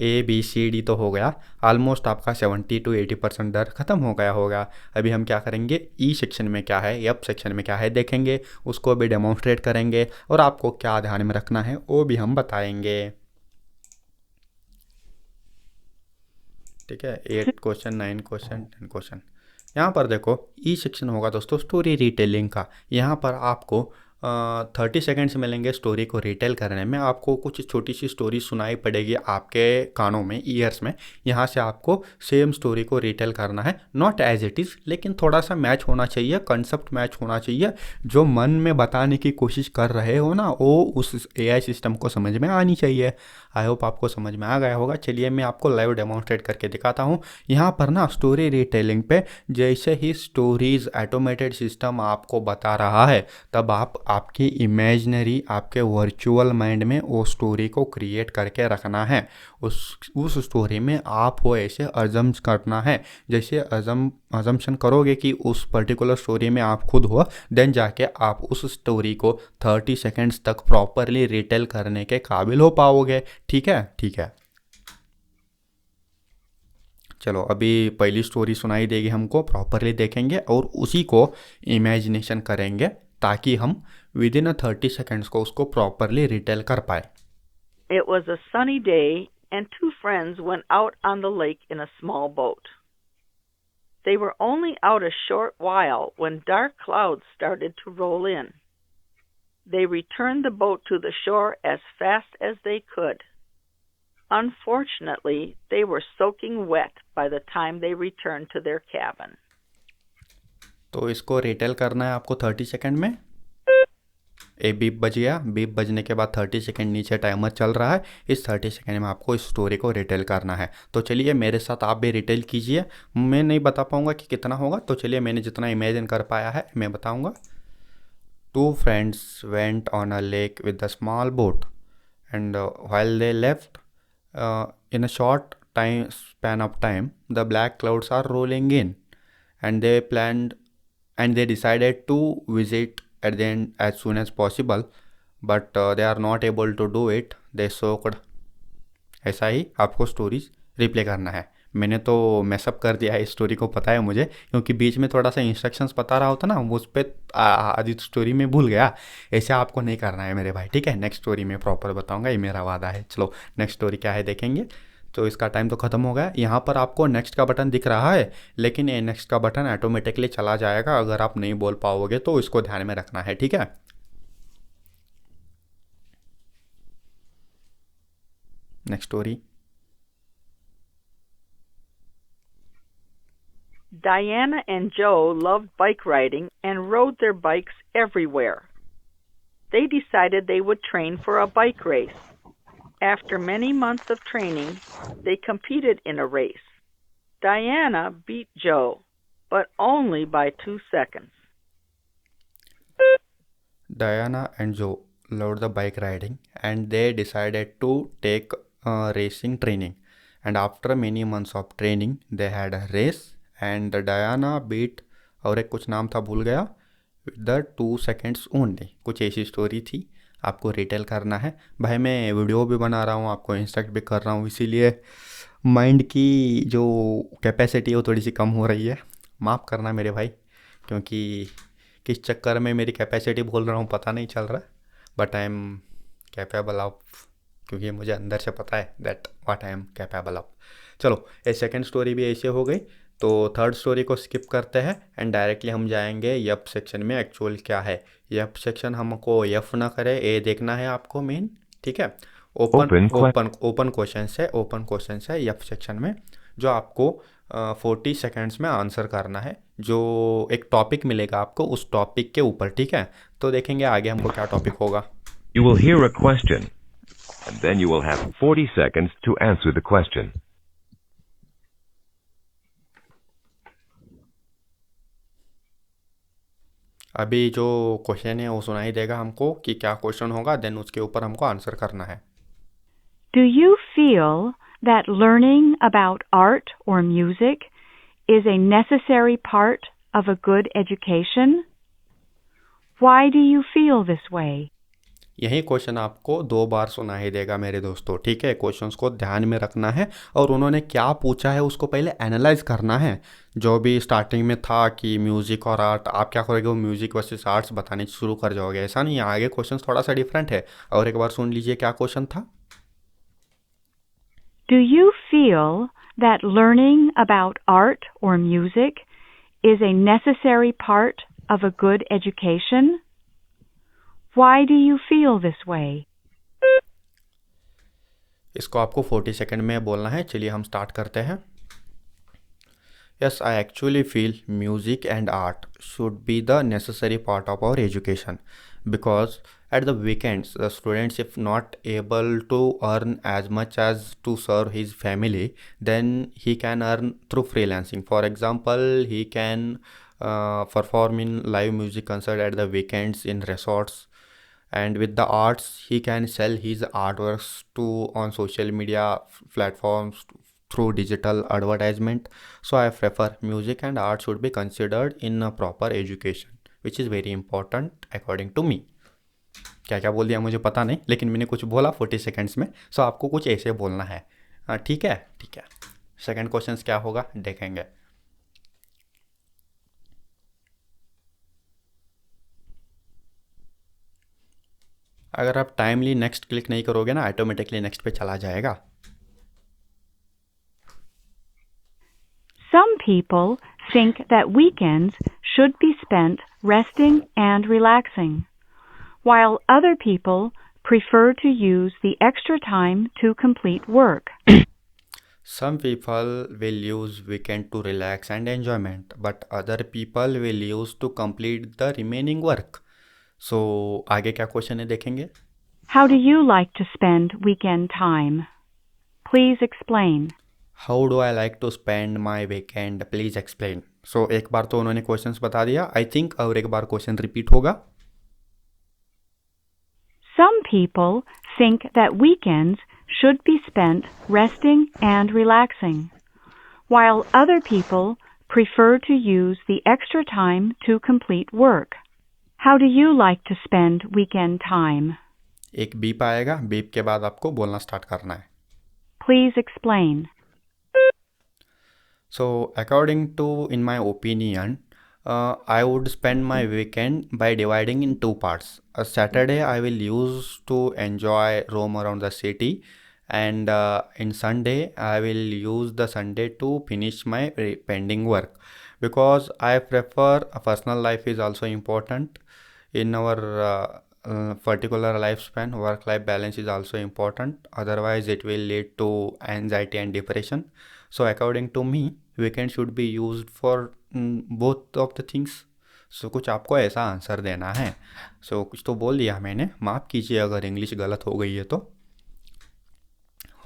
A: ए बी सी डी तो हो गया, ऑलमोस्ट आपका 70 to 80% डर खत्म हो गया होगा। अभी हम क्या करेंगे, ई सेक्शन में क्या है, एफ सेक्शन में क्या है देखेंगे, उसको भी डेमोन्स्ट्रेट करेंगे और आपको क्या ध्यान में रखना है वो भी हम बताएंगे, ठीक है। 8 क्वेश्चन, 9 क्वेश्चन, 10 क्वेश्चन। यहाँ पर देखो ई सेक्शन होगा दोस्तों स्टोरी रिटेलिंग का। यहाँ पर आपको 30 सेकेंड्स मिलेंगे स्टोरी को रिटेल करने में। आपको कुछ छोटी सी स्टोरी सुनाई पड़ेगी आपके कानों में, ईयर्स में। यहाँ से आपको सेम स्टोरी को रिटेल करना है, नॉट एज इट इज़, लेकिन थोड़ा सा मैच होना चाहिए, कंसेप्ट मैच होना चाहिए। जो मन में बताने की कोशिश कर रहे हो ना, वो उस एआई सिस्टम को समझ में आनी चाहिए। आई होप आपको समझ में आ गया होगा। चलिए मैं आपको लाइव डेमोन्स्ट्रेट करके दिखाता हूँ। यहाँ पर ना स्टोरी रिटेलिंग पे जैसे ही स्टोरीज ऑटोमेटेड सिस्टम आपको बता रहा है, तब आपकी इमेजिनरी, आपके वर्चुअल माइंड में वो स्टोरी को क्रिएट करके रखना है। उस स्टोरी में आप वो ऐसे अजम्स करना है, जैसे अजम्पशन करोगे कि उस पर्टिकुलर स्टोरी में आप खुद हो, देन जाके आप उस स्टोरी को 30 सेकेंड्स तक प्रॉपरली रिटेल करने के काबिल हो पाओगे, ठीक है? ठीक है, चलो अभी पहली स्टोरी सुनाई देगी हमको, प्रॉपरली देखेंगे और उसी को इमेजिनेशन करेंगे, ताकि हम विद इन 30 सेकेंड्स को उसको प्रॉपरली रिटेल कर पाए.
M: It was a sunny day, and two friends went out on the lake in a small boat. They were only out a short while when dark clouds started to roll in. They returned the boat to the shore as fast as they could. Unfortunately, they were soaking wet by the time they returned to their cabin.
A: तो इसको retail करना है आपको 30 second में. ए beep बज गया. Beep बजने के बाद 30 सेकेंड नीचे टाइमर चल रहा है. इस 30 सेकेंड में आपको इस स्टोरी को रिटेल करना है. तो चलिए मेरे साथ आप भी रिटेल कीजिए. मैं नहीं बता पाऊंगा कि कितना होगा, तो चलिए मैंने जितना इमेजिन कर पाया है मैं बताऊंगा. 2 friends went on a lake with a small boat, and while they left, in a short time span of time, the black clouds are rolling in, and they decided to visit at the end as soon as possible, but they are not able to do it. They soaked. ऐसा ही आपको stories replay करना है. मैंने तो mess up कर दिया है इस स्टोरी को, पता है मुझे, क्योंकि बीच में थोड़ा सा इंस्ट्रक्शंस बता रहा होता ना, उस पर आधी स्टोरी में भूल गया. ऐसे आपको नहीं करना है मेरे भाई, ठीक है. नेक्स्ट स्टोरी में प्रॉपर बताऊंगा, ये मेरा वादा है. चलो नेक्स्ट स्टोरी क्या है देखेंगे. तो इसका टाइम तो ख़त्म हो गया. यहाँ पर आपको नेक्स्ट का बटन दिख रहा है, लेकिन ये नेक्स्ट का बटन ऑटोमेटिकली चला जाएगा अगर आप नहीं बोल पाओगे, तो इसको ध्यान में रखना है, ठीक है. Next story.
M: Diana and Joe loved bike riding and rode their bikes everywhere. They decided they would train for a bike race. After many months of training, they competed in a race. Diana beat Joe, but only by 2 seconds.
A: Diana and Joe loved the bike riding and they decided to take racing training. And after many months of training, they had a race. And Diana beat, और एक कुछ नाम था भूल गया, with the 2 seconds only. कुछ ऐसी story थी. आपको रिटेल करना है. भाई मैं वीडियो भी बना रहा हूँ, आपको इंस्ट्रक्ट भी कर रहा हूँ, इसीलिए माइंड की जो कैपेसिटी है वो थोड़ी सी कम हो रही है. माफ़ करना मेरे भाई, क्योंकि किस चक्कर में मेरी कैपेसिटी बोल रहा हूँ पता नहीं चल रहा. But I am capable of, क्योंकि मुझे अंदर से पता है that what I am capable of. चलो ये सेकेंड स्टोरी भी ऐसे हो गई. तो थर्ड स्टोरी को स्किप करते हैं एंड डायरेक्टली हम जाएंगे यप सेक्शन में. एक्चुअल क्या है यप सेक्शन, हमको यप ना करे, ए देखना है आपको मेन, ठीक है. ओपन क्वेश्चन है यप सेक्शन में, जो आपको 40 सेकेंड्स में आंसर करना है. जो एक टॉपिक मिलेगा आपको उस टॉपिक के ऊपर, ठीक है. तो देखेंगे आगे हमको क्या टॉपिक होगा.
B: You will hear a question, and then you will have 40 seconds to answer the question.
A: अभी जो क्वेश्चन है वो सुनाई देगा हमको कि क्या क्वेश्चन होगा, देन उसके ऊपर हमको आंसर करना है.
I: Do you feel that learning about art or music is a necessary part of a good education? Why do you feel this way?
A: यही क्वेश्चन आपको 2 बार सुनाई देगा मेरे दोस्तों, ठीक है. क्वेश्चंस को ध्यान में रखना है और उन्होंने क्या पूछा है उसको पहले एनालाइज करना है. जो भी स्टार्टिंग में था कि म्यूज़िक और आर्ट, आप क्या करोगे वो म्यूज़िक वर्सेस आर्ट्स बताने शुरू कर जाओगे, ऐसा नहीं है. आगे क्वेश्चन थोड़ा सा डिफरेंट है. और एक बार सुन लीजिए क्या क्वेश्चन था.
I: Do you feel that learning about art or music is a necessary part of a good education? Why do you feel this way?
A: इसको आपको 40 सेकेंड में बोलना है. चलिए हम स्टार्ट करते हैं. Yes, I actually feel music and art should be the necessary part of our education, because at the weekends the students, if not able to earn as much as to serve his family, then he can earn through freelancing. For example, he can perform in live music concert at the weekends in resorts. And with the arts, he can sell his artworks on social media platforms through digital advertisement. So I prefer music and art should be considered in a proper education, which is very important according to me. क्या क्या बोल दिया मुझे पता नहीं, लेकिन मैंने कुछ बोला 40 सेकेंड्स में. सो आपको कुछ ऐसे बोलना है, ठीक है. ठीक है, सेकेंड क्वेश्चन क्या होगा देखेंगे. अगर आप टाइमली नेक्स्ट क्लिक नहीं करोगे ना, ऑटोमेटिकली नेक्स्ट पे चला जाएगा।
I: Some people think that weekends should be spent resting and relaxing, while other people prefer to use the extra time to complete work.
A: Some people will use weekend to relax and enjoyment, but other people will use to complete the remaining work. So आगे क्या question है देखेंगे।
I: How do you like to spend weekend time? Please explain.
A: How do I like to spend my weekend? Please explain. So एक बार तो उन्होंने questions बता दिया, I think और एक बार क्वेश्चन रिपीट होगा।
I: Some people think that weekends should be spent resting and relaxing, while other people prefer to use the extra time to complete work. How do you like to spend weekend time?
A: एक beep आएगा, beep के बाद आपको बोलना start करना है।
I: Please explain.
A: So according to, in my opinion, I would spend my weekend by dividing in two parts. A Saturday I will use to enjoy, roam around the city, and in Sunday I will use the Sunday to finish my pending work, because I prefer personal life is also important in our particular lifespan. Work life balance is also important, otherwise it will lead to anxiety and depression. So according to me, weekend should be used for both of the things. So कुछ आपको ऐसा answer देना है। So कुछ तो बोल दिया मैंने, माफ़ कीजिए अगर इंग्लिश गलत हो गई है तो।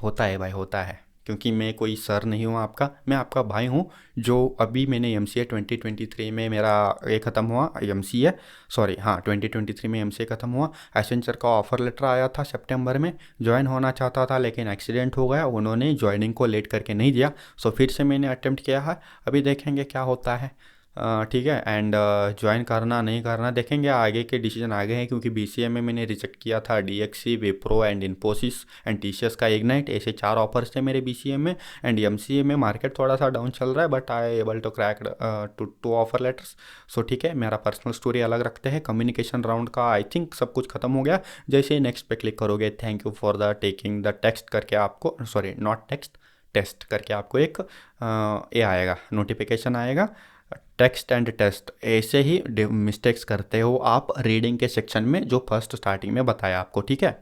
A: होता है भाई, होता है, क्योंकि मैं कोई सर नहीं हूँ आपका, मैं आपका भाई हूँ। जो अभी मैंने MCA 2023 में मेरा ये ख़त्म हुआ, MCA सॉरी हाँ 2023 में MCA ख़त्म हुआ। एसेंचर का ऑफ़र लेटर आया था सितंबर में, ज्वाइन होना चाहता था लेकिन एक्सीडेंट हो गया, उन्होंने ज्वाइनिंग को लेट करके नहीं दिया। सो फिर से मैंने अटेम्प्ट किया है, अभी देखेंगे क्या होता है। ठीक है, एंड ज्वाइन करना नहीं करना देखेंगे, आगे के डिसीजन आगे हैं, क्योंकि BCA में मैंने रिजेक्ट किया था DXC, Wipro and Infosys and TCS का इग्नाइट, ऐसे 4 ऑफर्स थे मेरे BCA में। एंड MCA में मार्केट थोड़ा सा डाउन चल रहा है, but I able to crack two offer letters. So ठीक है, मेरा पर्सनल स्टोरी अलग रखते हैं। कम्युनिकेशन राउंड का आई थिंक सब कुछ खत्म हो गया। जैसे ही नेक्स्ट पे क्लिक करोगे, thank you for the taking the text करके आपको, सॉरी नॉट टेक्स्ट, टेस्ट करके आपको एक ये आएगा, नोटिफिकेशन आएगा, टेक्स्ट एंड टेस्ट। ऐसे ही मिस्टेक्स करते हो आप रीडिंग के सेक्शन में, जो फर्स्ट स्टार्टिंग में बताया आपको। ठीक है,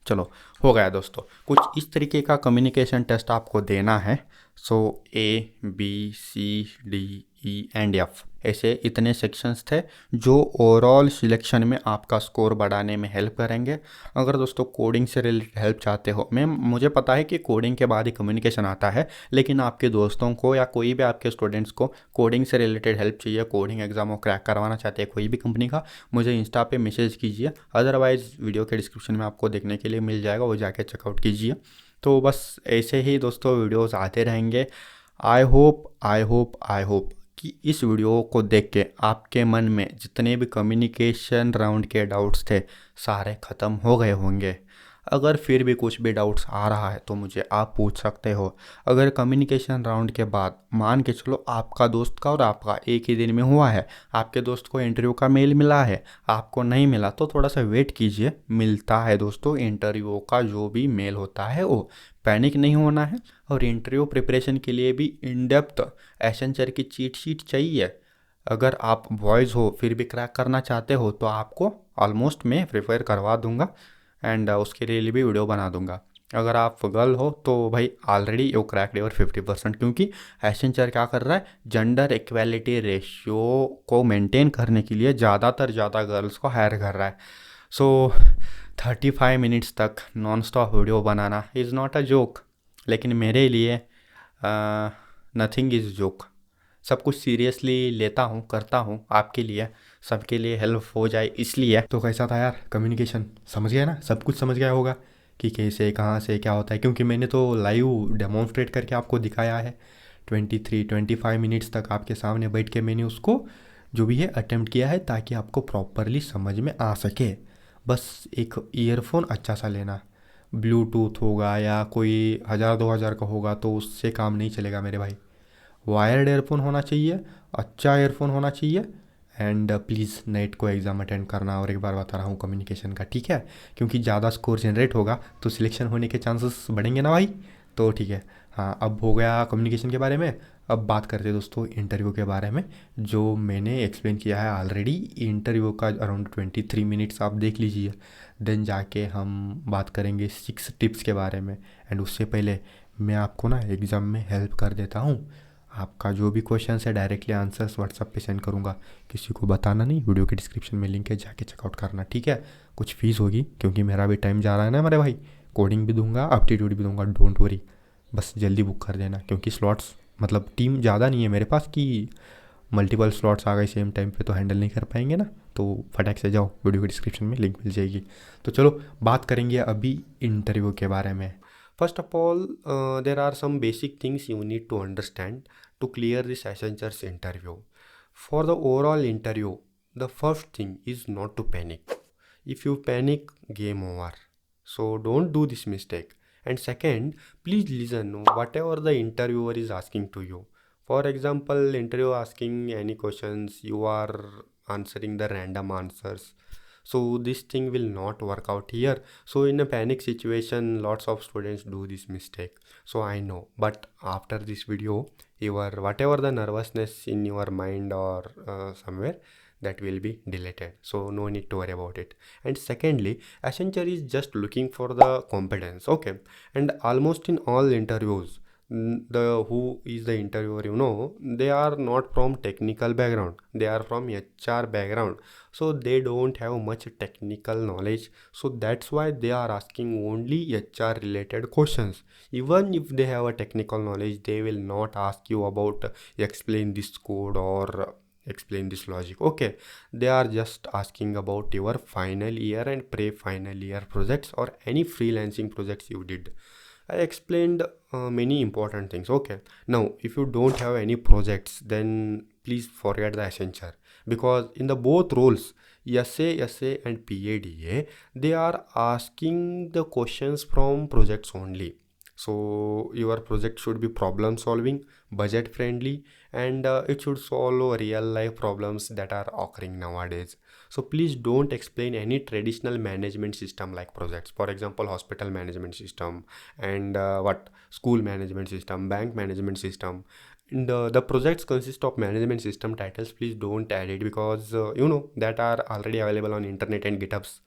A: चलो हो गया दोस्तों। कुछ इस तरीके का कम्युनिकेशन टेस्ट आपको देना है। सो ABCDE एंड F, ऐसे इतने सेक्शंस थे जो ओवरऑल सिलेक्शन में आपका स्कोर बढ़ाने में हेल्प करेंगे। अगर दोस्तों कोडिंग से रिलेटेड हेल्प चाहते हो, मुझे पता है कि कोडिंग के बाद ही कम्युनिकेशन आता है, लेकिन आपके दोस्तों को या कोई भी आपके स्टूडेंट्स को कोडिंग से रिलेटेड हेल्प चाहिए, कोडिंग एग्जाम को क्रैक करवाना चाहते हैं कोई भी कंपनी का, मुझे इंस्टा पे मैसेज कीजिए, अदरवाइज़ वीडियो के डिस्क्रिप्शन में आपको देखने के लिए मिल जाएगा, वो जाके चेकआउट कीजिए। तो बस ऐसे ही दोस्तों वीडियोस आते रहेंगे। आई होप कि इस वीडियो को देख के आपके मन में जितने भी कम्युनिकेशन राउंड के डाउट्स थे सारे ख़त्म हो गए होंगे। अगर फिर भी कुछ भी डाउट्स आ रहा है तो मुझे आप पूछ सकते हो। अगर कम्युनिकेशन राउंड के बाद मान के चलो आपका दोस्त का और आपका एक ही दिन में हुआ है, आपके दोस्त को इंटरव्यू का मेल मिला है, आपको नहीं मिला, तो थोड़ा सा वेट कीजिए, मिलता है दोस्तों इंटरव्यू का जो भी मेल होता है वो। पैनिक नहीं होना है। और इंटरव्यू प्रिपरेशन के लिए भी इन डेप्थ एसेंचर की चीट शीट चाहिए। अगर आप बॉयज़ हो फिर भी क्रैक करना चाहते हो तो आपको ऑलमोस्ट मैं प्रिपेयर करवा दूंगा एंड उसके लिए भी वीडियो बना दूंगा। अगर आप गर्ल हो तो भाई ऑलरेडी यू क्रैक्ड योर 50%, क्योंकि एसेंचर क्या कर रहा है, जेंडर इक्वालिटी रेशियो को मेंटेन करने के लिए ज़्यादा गर्ल्स को हायर कर रहा है। सो 35 मिनट्स तक non stop video banana is not a joke, लेकिन मेरे लिए नथिंग इज़ जोक। सब कुछ सीरियसली लेता हूँ, करता हूँ आपके लिए, सबके लिए हेल्प हो जाए इसलिए। तो कैसा था यार कम्युनिकेशन, समझ गया ना, सब कुछ समझ गया होगा कि कैसे कहाँ से क्या होता है, क्योंकि मैंने तो लाइव डेमोन्स्ट्रेट करके आपको दिखाया है। 23-25 मिनट्स तक आपके सामने बैठ के मैंने उसको जो भी है अटेम्प्ट किया है, ताकि आपको प्रॉपरली समझ में आ सके। बस एक ईयरफोन अच्छा सा लेना, ब्लूटूथ होगा या कोई 1000-2000 का होगा तो उससे काम नहीं चलेगा मेरे भाई। वायर्ड एयरफोन होना चाहिए, अच्छा एयरफोन होना चाहिए, एंड प्लीज़ नेट को एग्ज़ाम अटेंड करना, और एक बार बता रहा हूँ कम्युनिकेशन का, ठीक है, क्योंकि ज़्यादा स्कोर जनरेट होगा तो सिलेक्शन होने के चांसेस बढ़ेंगे ना भाई। तो ठीक है, हाँ अब हो गया कम्युनिकेशन के बारे में। अब बात करते हैं दोस्तों इंटरव्यू के बारे में, जो मैंने एक्सप्लेन किया है ऑलरेडी। इंटरव्यू का अराउंड 23 मिनट्स आप देख लीजिए। देन जाके हम बात करेंगे 6 टिप्स के बारे में। एंड उससे पहले मैं आपको ना एग्ज़ाम में हेल्प कर देता हूँ। आपका जो भी क्वेश्चन है डायरेक्टली आंसर्स व्हाट्सएप पे सेंड करूँगा, किसी को बताना नहीं। वीडियो के डिस्क्रिप्शन में लिंक है, जाके चेकआउट करना, ठीक है। कुछ फीस होगी क्योंकि मेरा भी टाइम जा रहा है ना मेरे भाई। कोडिंग भी दूंगा, एप्टीट्यूड भी दूंगा, डोंट वरी। बस जल्दी बुक कर देना, क्योंकि स्लॉट्स मतलब टीम ज़्यादा नहीं है मेरे पास कि मल्टीपल स्लॉट्स आ गए सेम टाइम पे तो हैंडल नहीं कर पाएंगे ना। तो फटाक से जाओ, वीडियो के डिस्क्रिप्शन में लिंक मिल जाएगी। तो चलो बात करेंगे अभी इंटरव्यू के बारे में। First of all there are some basic things you need to understand to clear this Accenture's interview. For the overall interview, the first thing is not to panic. If you panic, game over. So don't do this mistake. And second, please listen whatever the interviewer is asking to you. For example, interview asking any questions, you are answering the random answers. So this thing will not work out here. So in a panic situation, lots of students do this mistake. So I know, but after this video, your whatever the nervousness in your mind or somewhere, that will be deleted. So no need to worry about it. And secondly, Accenture is just looking for the competence, okay. And almost in all interviews, the who is the interviewer, they are not from technical background, they are from HR background. So they don't have much technical knowledge, so that's why they are asking only HR related questions. Even if they have a technical knowledge, they will not ask you about explain this code or explain this logic, okay. They are just asking about your final year and pre-final year projects or any freelancing projects you did. I explained many important things, okay. Now if you don't have any projects, then please forget the Accenture, because in the both roles, SA and PADA, they are asking the questions from projects only. So your project should be problem solving, budget friendly, and it should solve real life problems that are occurring nowadays. So please don't explain any traditional management system like projects, for example hospital management system, and what school management system, bank management system. And the projects consist of management system titles. Please don't add it, because that are already available on internet and githubs.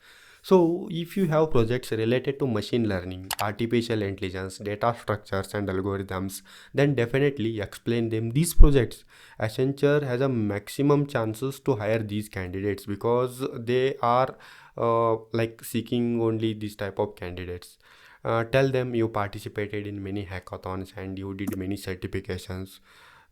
A: So if you have projects related to machine learning, artificial intelligence, data structures and algorithms, then definitely explain them these projects. Accenture has a maximum chances to hire these candidates, because they are like seeking only this type of candidates. Tell them you participated in many hackathons and you did many certifications,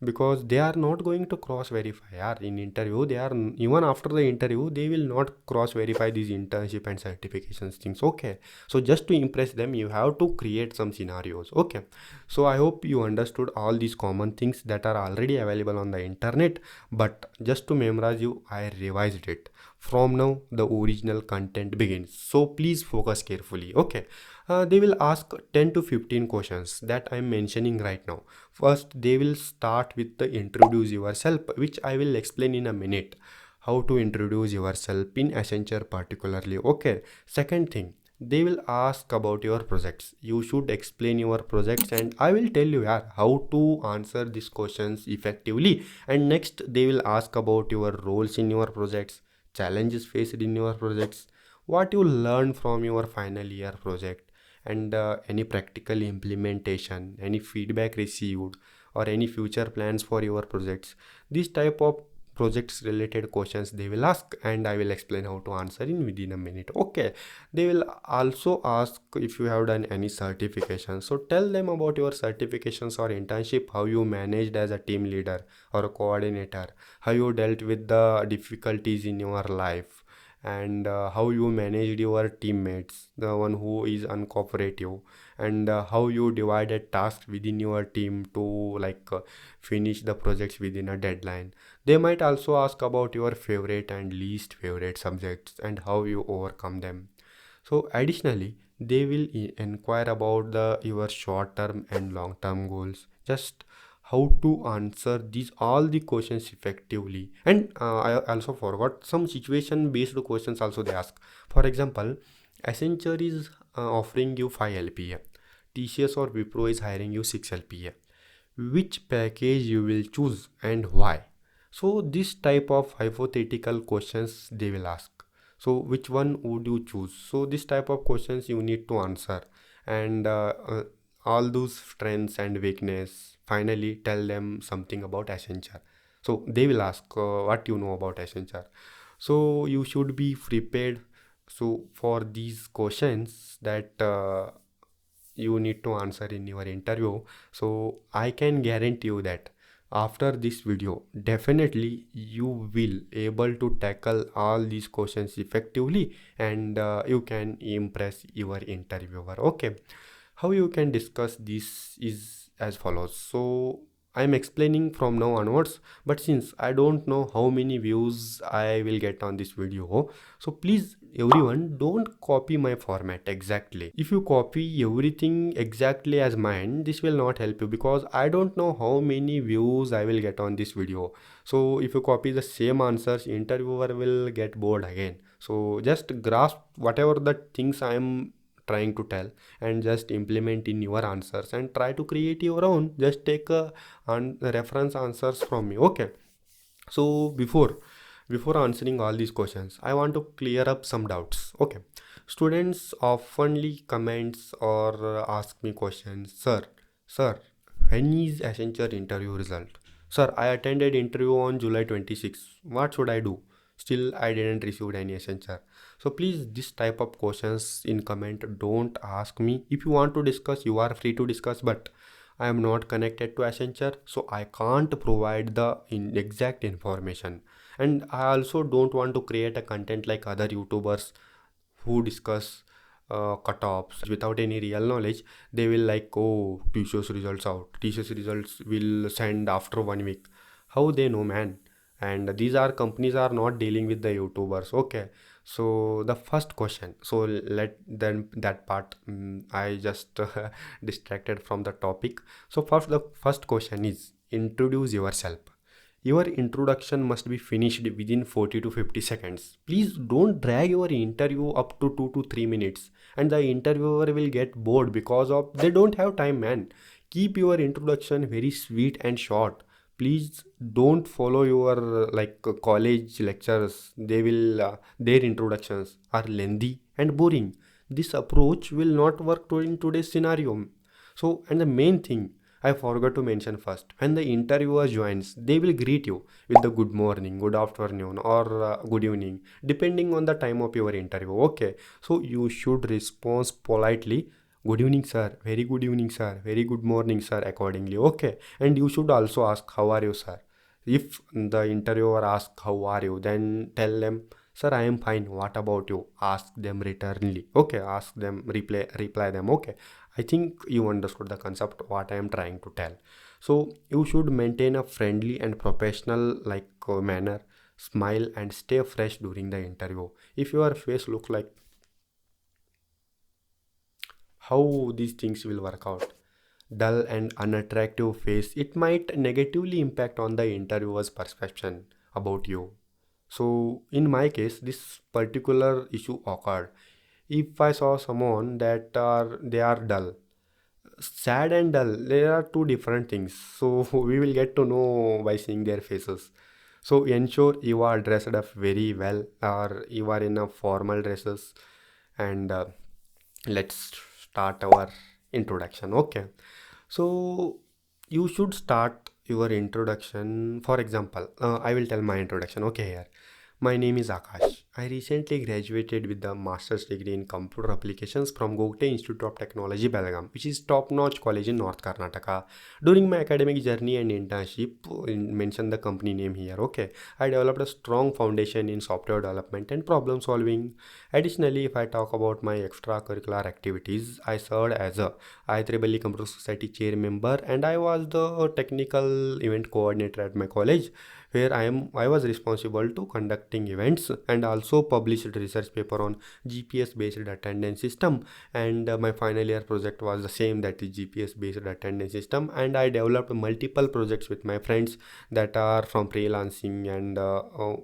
A: because they are not going to cross verify. Yeah, in interview they are, even after the interview they will not cross verify these internship and certifications things, okay. So just to impress them, you have to create some scenarios, okay. So I hope you understood all these common things that are already available on the internet, but just to memorize you, I revised it. From now the original content begins, so please focus carefully, okay. They will ask 10 to 15 questions that I'm mentioning right now. First, they will start with the introduce yourself, which I will explain in a minute. How to introduce yourself in Accenture particularly, okay. Second thing, they will ask about your projects. You should explain your projects, and I will tell you how to answer these questions effectively. And next, they will ask about your roles in your projects, challenges faced in your projects, what you learned from your final year project, and any practical implementation, any feedback received, or any future plans for your projects. These type of projects related questions they will ask, and I will explain how to answer in within a minute, okay. They will also ask if you have done any certifications, so tell them about your certifications or internship, how you managed as a team leader or a coordinator, how you dealt with the difficulties in your life, and how you managed your teammates, the one who is uncooperative, and how you divided tasks within your team to finish the projects within a deadline. They might also ask about your favorite and least favorite subjects and how you overcome them. So additionally, they will inquire about your short term and long term goals. Just how to answer these all the questions effectively. And I also forgot some situation based questions also they ask. For example, Accenture is offering you 5 LPA, TCS or Wipro is hiring you 6 LPA. Which package you will choose and why? So this type of hypothetical questions they will ask. So which one would you choose? So this type of questions you need to answer, and all those strengths and weakness. Finally, tell them something about Accenture. So they will ask what you know about Accenture. So you should be prepared. So for these questions that you need to answer in your interview. So I can guarantee you that after this video definitely you will able to tackle all these questions effectively, and you can impress your interviewer. Okay, how you can discuss this is as follows. So I'm explaining from now onwards, but since I don't know how many views I will get on this video, so please everyone don't copy my format exactly. If you copy everything exactly as mine, this will not help you because I don't know how many views I will get on this video. So if you copy the same answers, interviewer will get bored again. So just grasp whatever the things I am trying to tell and just implement in your answers and try to create your own. Just take a reference answers from me. Okay, so before answering all these questions, I want to clear up some doubts. Okay, students oftenly comments or ask me questions. Sir, when is Accenture interview result? Sir, I attended interview on July 26. What should I do? Still, I didn't receive any Accenture. So please, this type of questions in comment don't ask me. If you want to discuss, you are free to discuss, but I am not connected to Accenture, so I can't provide the exact information. And I also don't want to create a content like other YouTubers who discuss cutoffs without any real knowledge. They will like, oh, TCS results out. TCS results will send after 1 week. How they know, man? And these are companies are not dealing with the YouTubers. Okay, so the first question. So let then that part. I just distracted from the topic. So first, the first question is introduce yourself. Your introduction must be finished within 40 to 50 seconds. Please don't drag your interview up to 2 to 3 minutes, and the interviewer will get bored because of they don't have time, man. Keep your introduction very sweet and short. Please don't follow your college lectures. They will their introductions are lengthy and boring. This approach will not work in today's scenario. So, and the main thing I forgot to mention first, when the interviewer joins, they will greet you with the good morning, good afternoon, or good evening, depending on the time of your interview. Okay, so you should respond politely. Good evening, sir. Very good evening, sir. Very good morning, sir. Accordingly, okay. And you should also ask, how are you, sir? If the interviewer asks, how are you, then tell them, sir, I am fine. What about you? Ask them returnly. Okay, ask them, reply them. Okay, I think you understood the concept what I am trying to tell. So you should maintain a friendly and professional manner, smile and stay fresh during the interview. If your face look like, how these things will work out? Dull and unattractive face, it might negatively impact on the interviewer's perception about you. So in my case, this particular issue occurred. If I saw someone that they are dull, sad and dull, there are two different things. So we will get to know by seeing their faces. So ensure you are dressed up very well, or you are in a formal dresses, and let's start our introduction. Okay, so you should start your introduction. For example, I will tell my introduction. Okay, here, my name is Akash. I recently graduated with the master's degree in computer applications from Gogte Institute of Technology, Belgaum, which is top-notch college in North Karnataka. During my academic journey and internship, mention the company name here. Okay, I developed a strong foundation in software development and problem solving. Additionally, if I talk about my extracurricular activities, I served as a IEEE Computer Society chair member, and I was the technical event coordinator at my college, where I was responsible to conducting events and also published research paper on GPS based attendance system. And my final year project was the same, that is GPS based attendance system. And I developed multiple projects with my friends that are from freelancing, and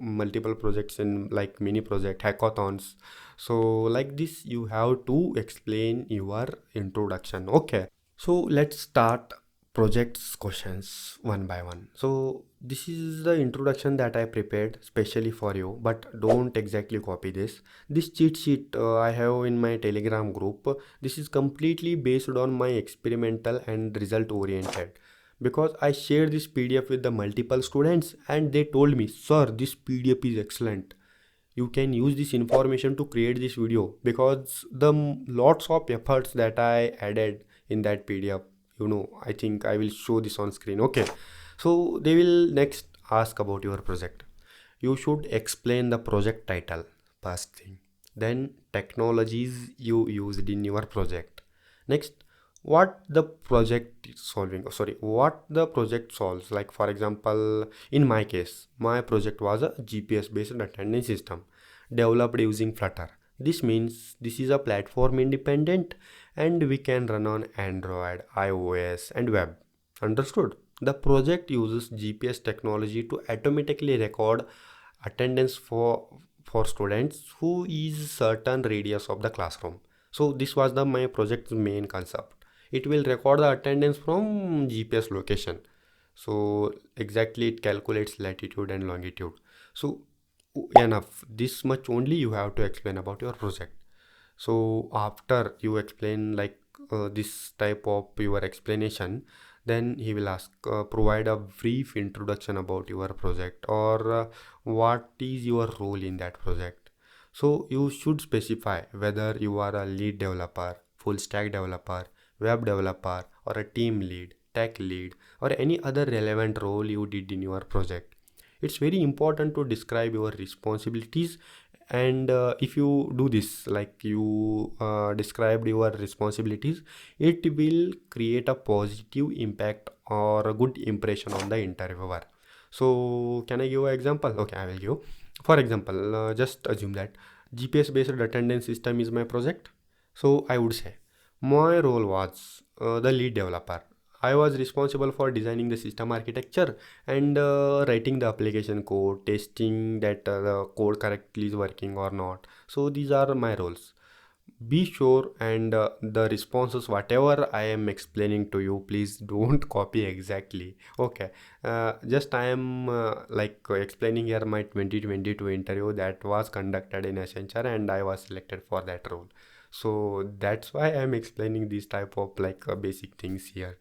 A: multiple projects in like mini project hackathons. So like this you have to explain your introduction. Okay, so let's start projects questions one by one. So this is the introduction that I prepared specially for you, but don't exactly copy this. This cheat sheet I have in my Telegram group. This is completely based on my experimental and result oriented, because I shared this PDF with the multiple students and they told me, sir, this PDF is excellent, you can use this information to create this video, because the lots of efforts that I added in that PDF. I think I will show this on screen. Okay, so they will next ask about your project. You should explain the project title, first thing, then technologies you used in your project. Next, what the project is solving, sorry, what the project solves. Like for example, in my case, my project was a GPS based attendance system developed using Flutter. This means this is a platform independent and we can run on Android, iOS and web. Understood? The project uses GPS technology to automatically record attendance for students who is certain radius of the classroom. So this was the my project's main concept. It will record the attendance from GPS location. So exactly it calculates latitude and longitude. So enough, this much only you have to explain about your project. So after you explain like this type of your explanation, then he will ask, provide a brief introduction about your project, or what is your role in that project. So you should specify whether you are a lead developer, full stack developer, web developer, or a team lead, tech lead, or any other relevant role you did in your project. It's very important to describe your responsibilities. And if you do this, like you described your responsibilities, it will create a positive impact or a good impression on the interviewer. So can I give an example? Okay, I will give. For example, just assume that GPS based attendance system is my project. So I would say my role was the lead developer. I was responsible for designing the system architecture and writing the application code, testing that the code correctly is working or not. So these are my roles. Be sure, and the responses whatever I am explaining to you, please don't copy exactly. Okay, just I am explaining here my 2022 interview that was conducted in Accenture and I was selected for that role. So that's why I am explaining these type of basic things here.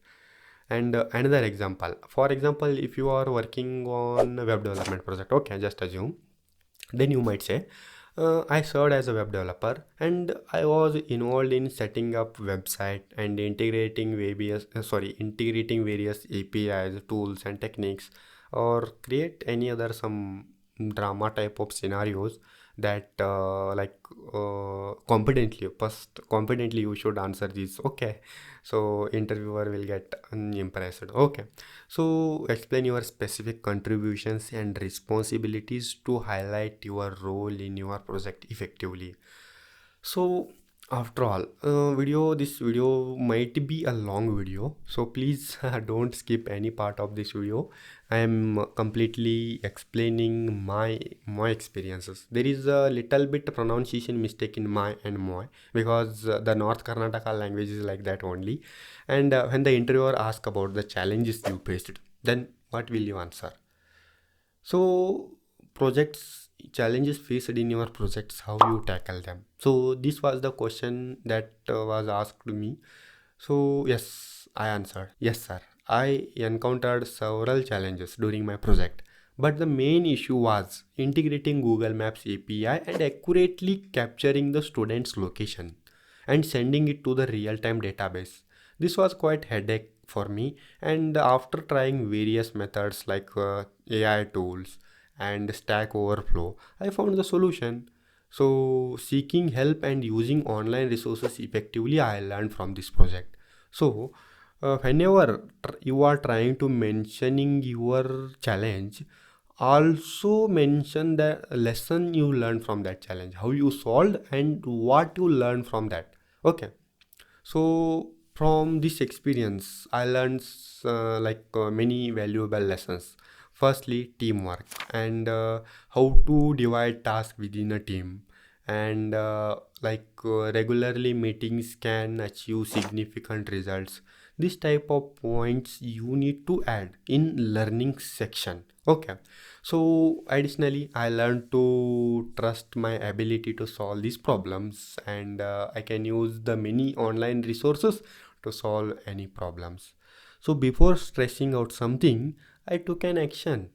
A: And another example, for example, if you are working on a web development project, okay, just assume, then you might say, I served as a web developer and I was involved in setting up website and integrating various APIs, tools and techniques, or create any other some drama type of scenarios that confidently you should answer these. Okay, so interviewer will get impressed. Okay, so explain your specific contributions and responsibilities to highlight your role in your project effectively. So after all, this video might be a long video, so please don't skip any part of this video. I am completely explaining my experiences. There is a little bit pronunciation mistake in my and moi, because the North Karnataka language is like that only. And when the interviewer asks about the challenges you faced, then what will you answer? So projects, challenges faced in your projects, how you tackle them. So this was the question that was asked to me. So yes, I answered, yes sir, I encountered several challenges during my project, but the main issue was integrating Google Maps API and accurately capturing the student's location and sending it to the real-time database. This was quite headache for me, and after trying various methods like AI tools and Stack Overflow, I found the solution. So seeking help and using online resources effectively, I learned from this project. So whenever you are trying to mentioning your challenge, Also mention the lesson you learned from that challenge, how you solved and what you learned from that. Okay, so from this experience I learned many valuable lessons. Firstly, teamwork and how to divide tasks within a team, and regularly meetings can achieve significant results. This type of points you need to add in learning section. Okay, so additionally I learned to trust my ability to solve these problems, and I can use the many online resources to solve any problems. So before stressing out something, I took an action.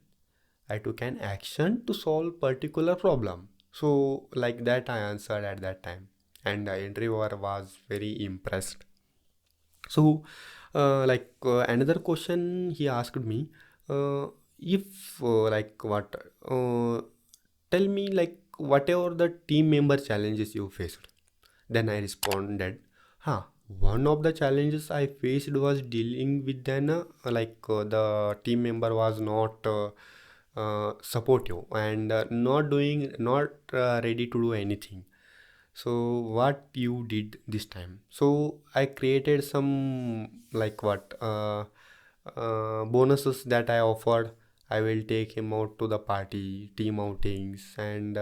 A: I took an action to solve particular problem. So like that I answered at that time, and the interviewer was very impressed. So another question he asked me, if like what tell me like whatever the team member challenges you faced. Then I responded, huh, one of the challenges I faced was dealing with the team member was not supportive and not ready to do anything. So what you did this time? So I created some bonuses that I offered. I will take him out to the party, team outings, and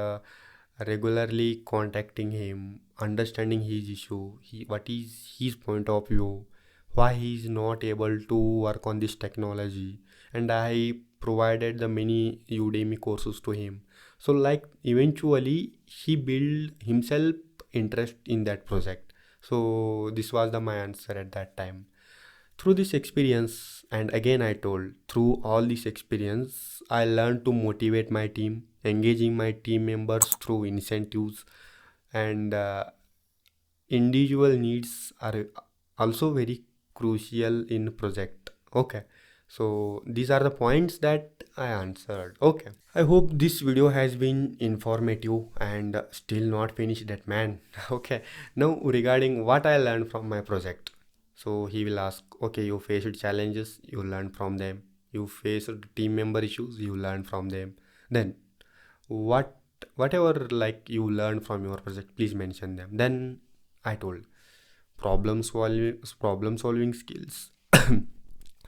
A: regularly contacting him, understanding his issue, what is his point of view, why he is not able to work on this technology, and I provided the many Udemy courses to him. So like eventually he built himself interest in that project. So this was my answer at that time. Through this experience, and again I told, through all this experience, I learned to motivate my team, engaging my team members through incentives, and individual needs are also very crucial in project. Okay, so these are the points that I answered. Okay, I hope this video has been informative and still not finished that man. Okay, now regarding what I learned from my project. So he will ask, okay, you faced challenges, you learn from them. You faced team member issues, you learn from them. Then what whatever like you learn from your project, please mention them. Then I told, problem solving skills.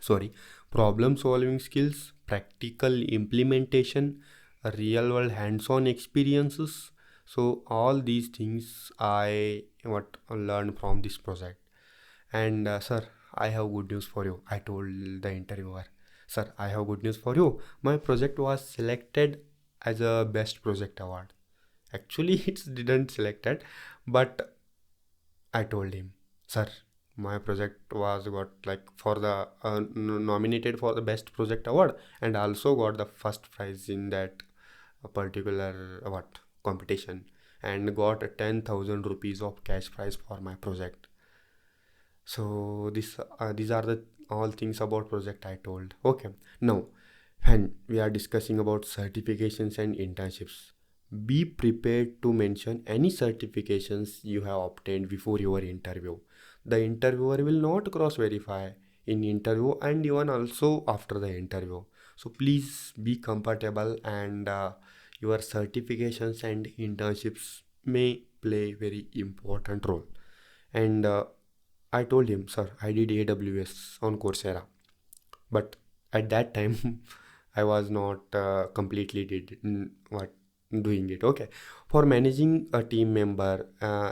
A: Sorry, problem solving skills, practical implementation, real world hands-on experiences. So all these things I what learned from this project. And sir, I have good news for you, I told the interviewer. Sir, I have good news for you. My project was selected as a best project award. Actually, it didn't selected, but I told him, sir, my project was got like for the nominated for the best project award, and also got the first prize in that particular what competition, and got 10,000 rupees of cash prize for my project. So these are the all things about project I told. Okay, now when we are discussing about certifications and internships, be prepared to mention any certifications you have obtained before your interview. The interviewer will not cross verify in interview and even also after the interview. So please be comfortable, and your certifications and internships may play very important role. And I told him, sir, I did AWS on Coursera, but at that time I was not completely what doing it. Okay, for managing a team member,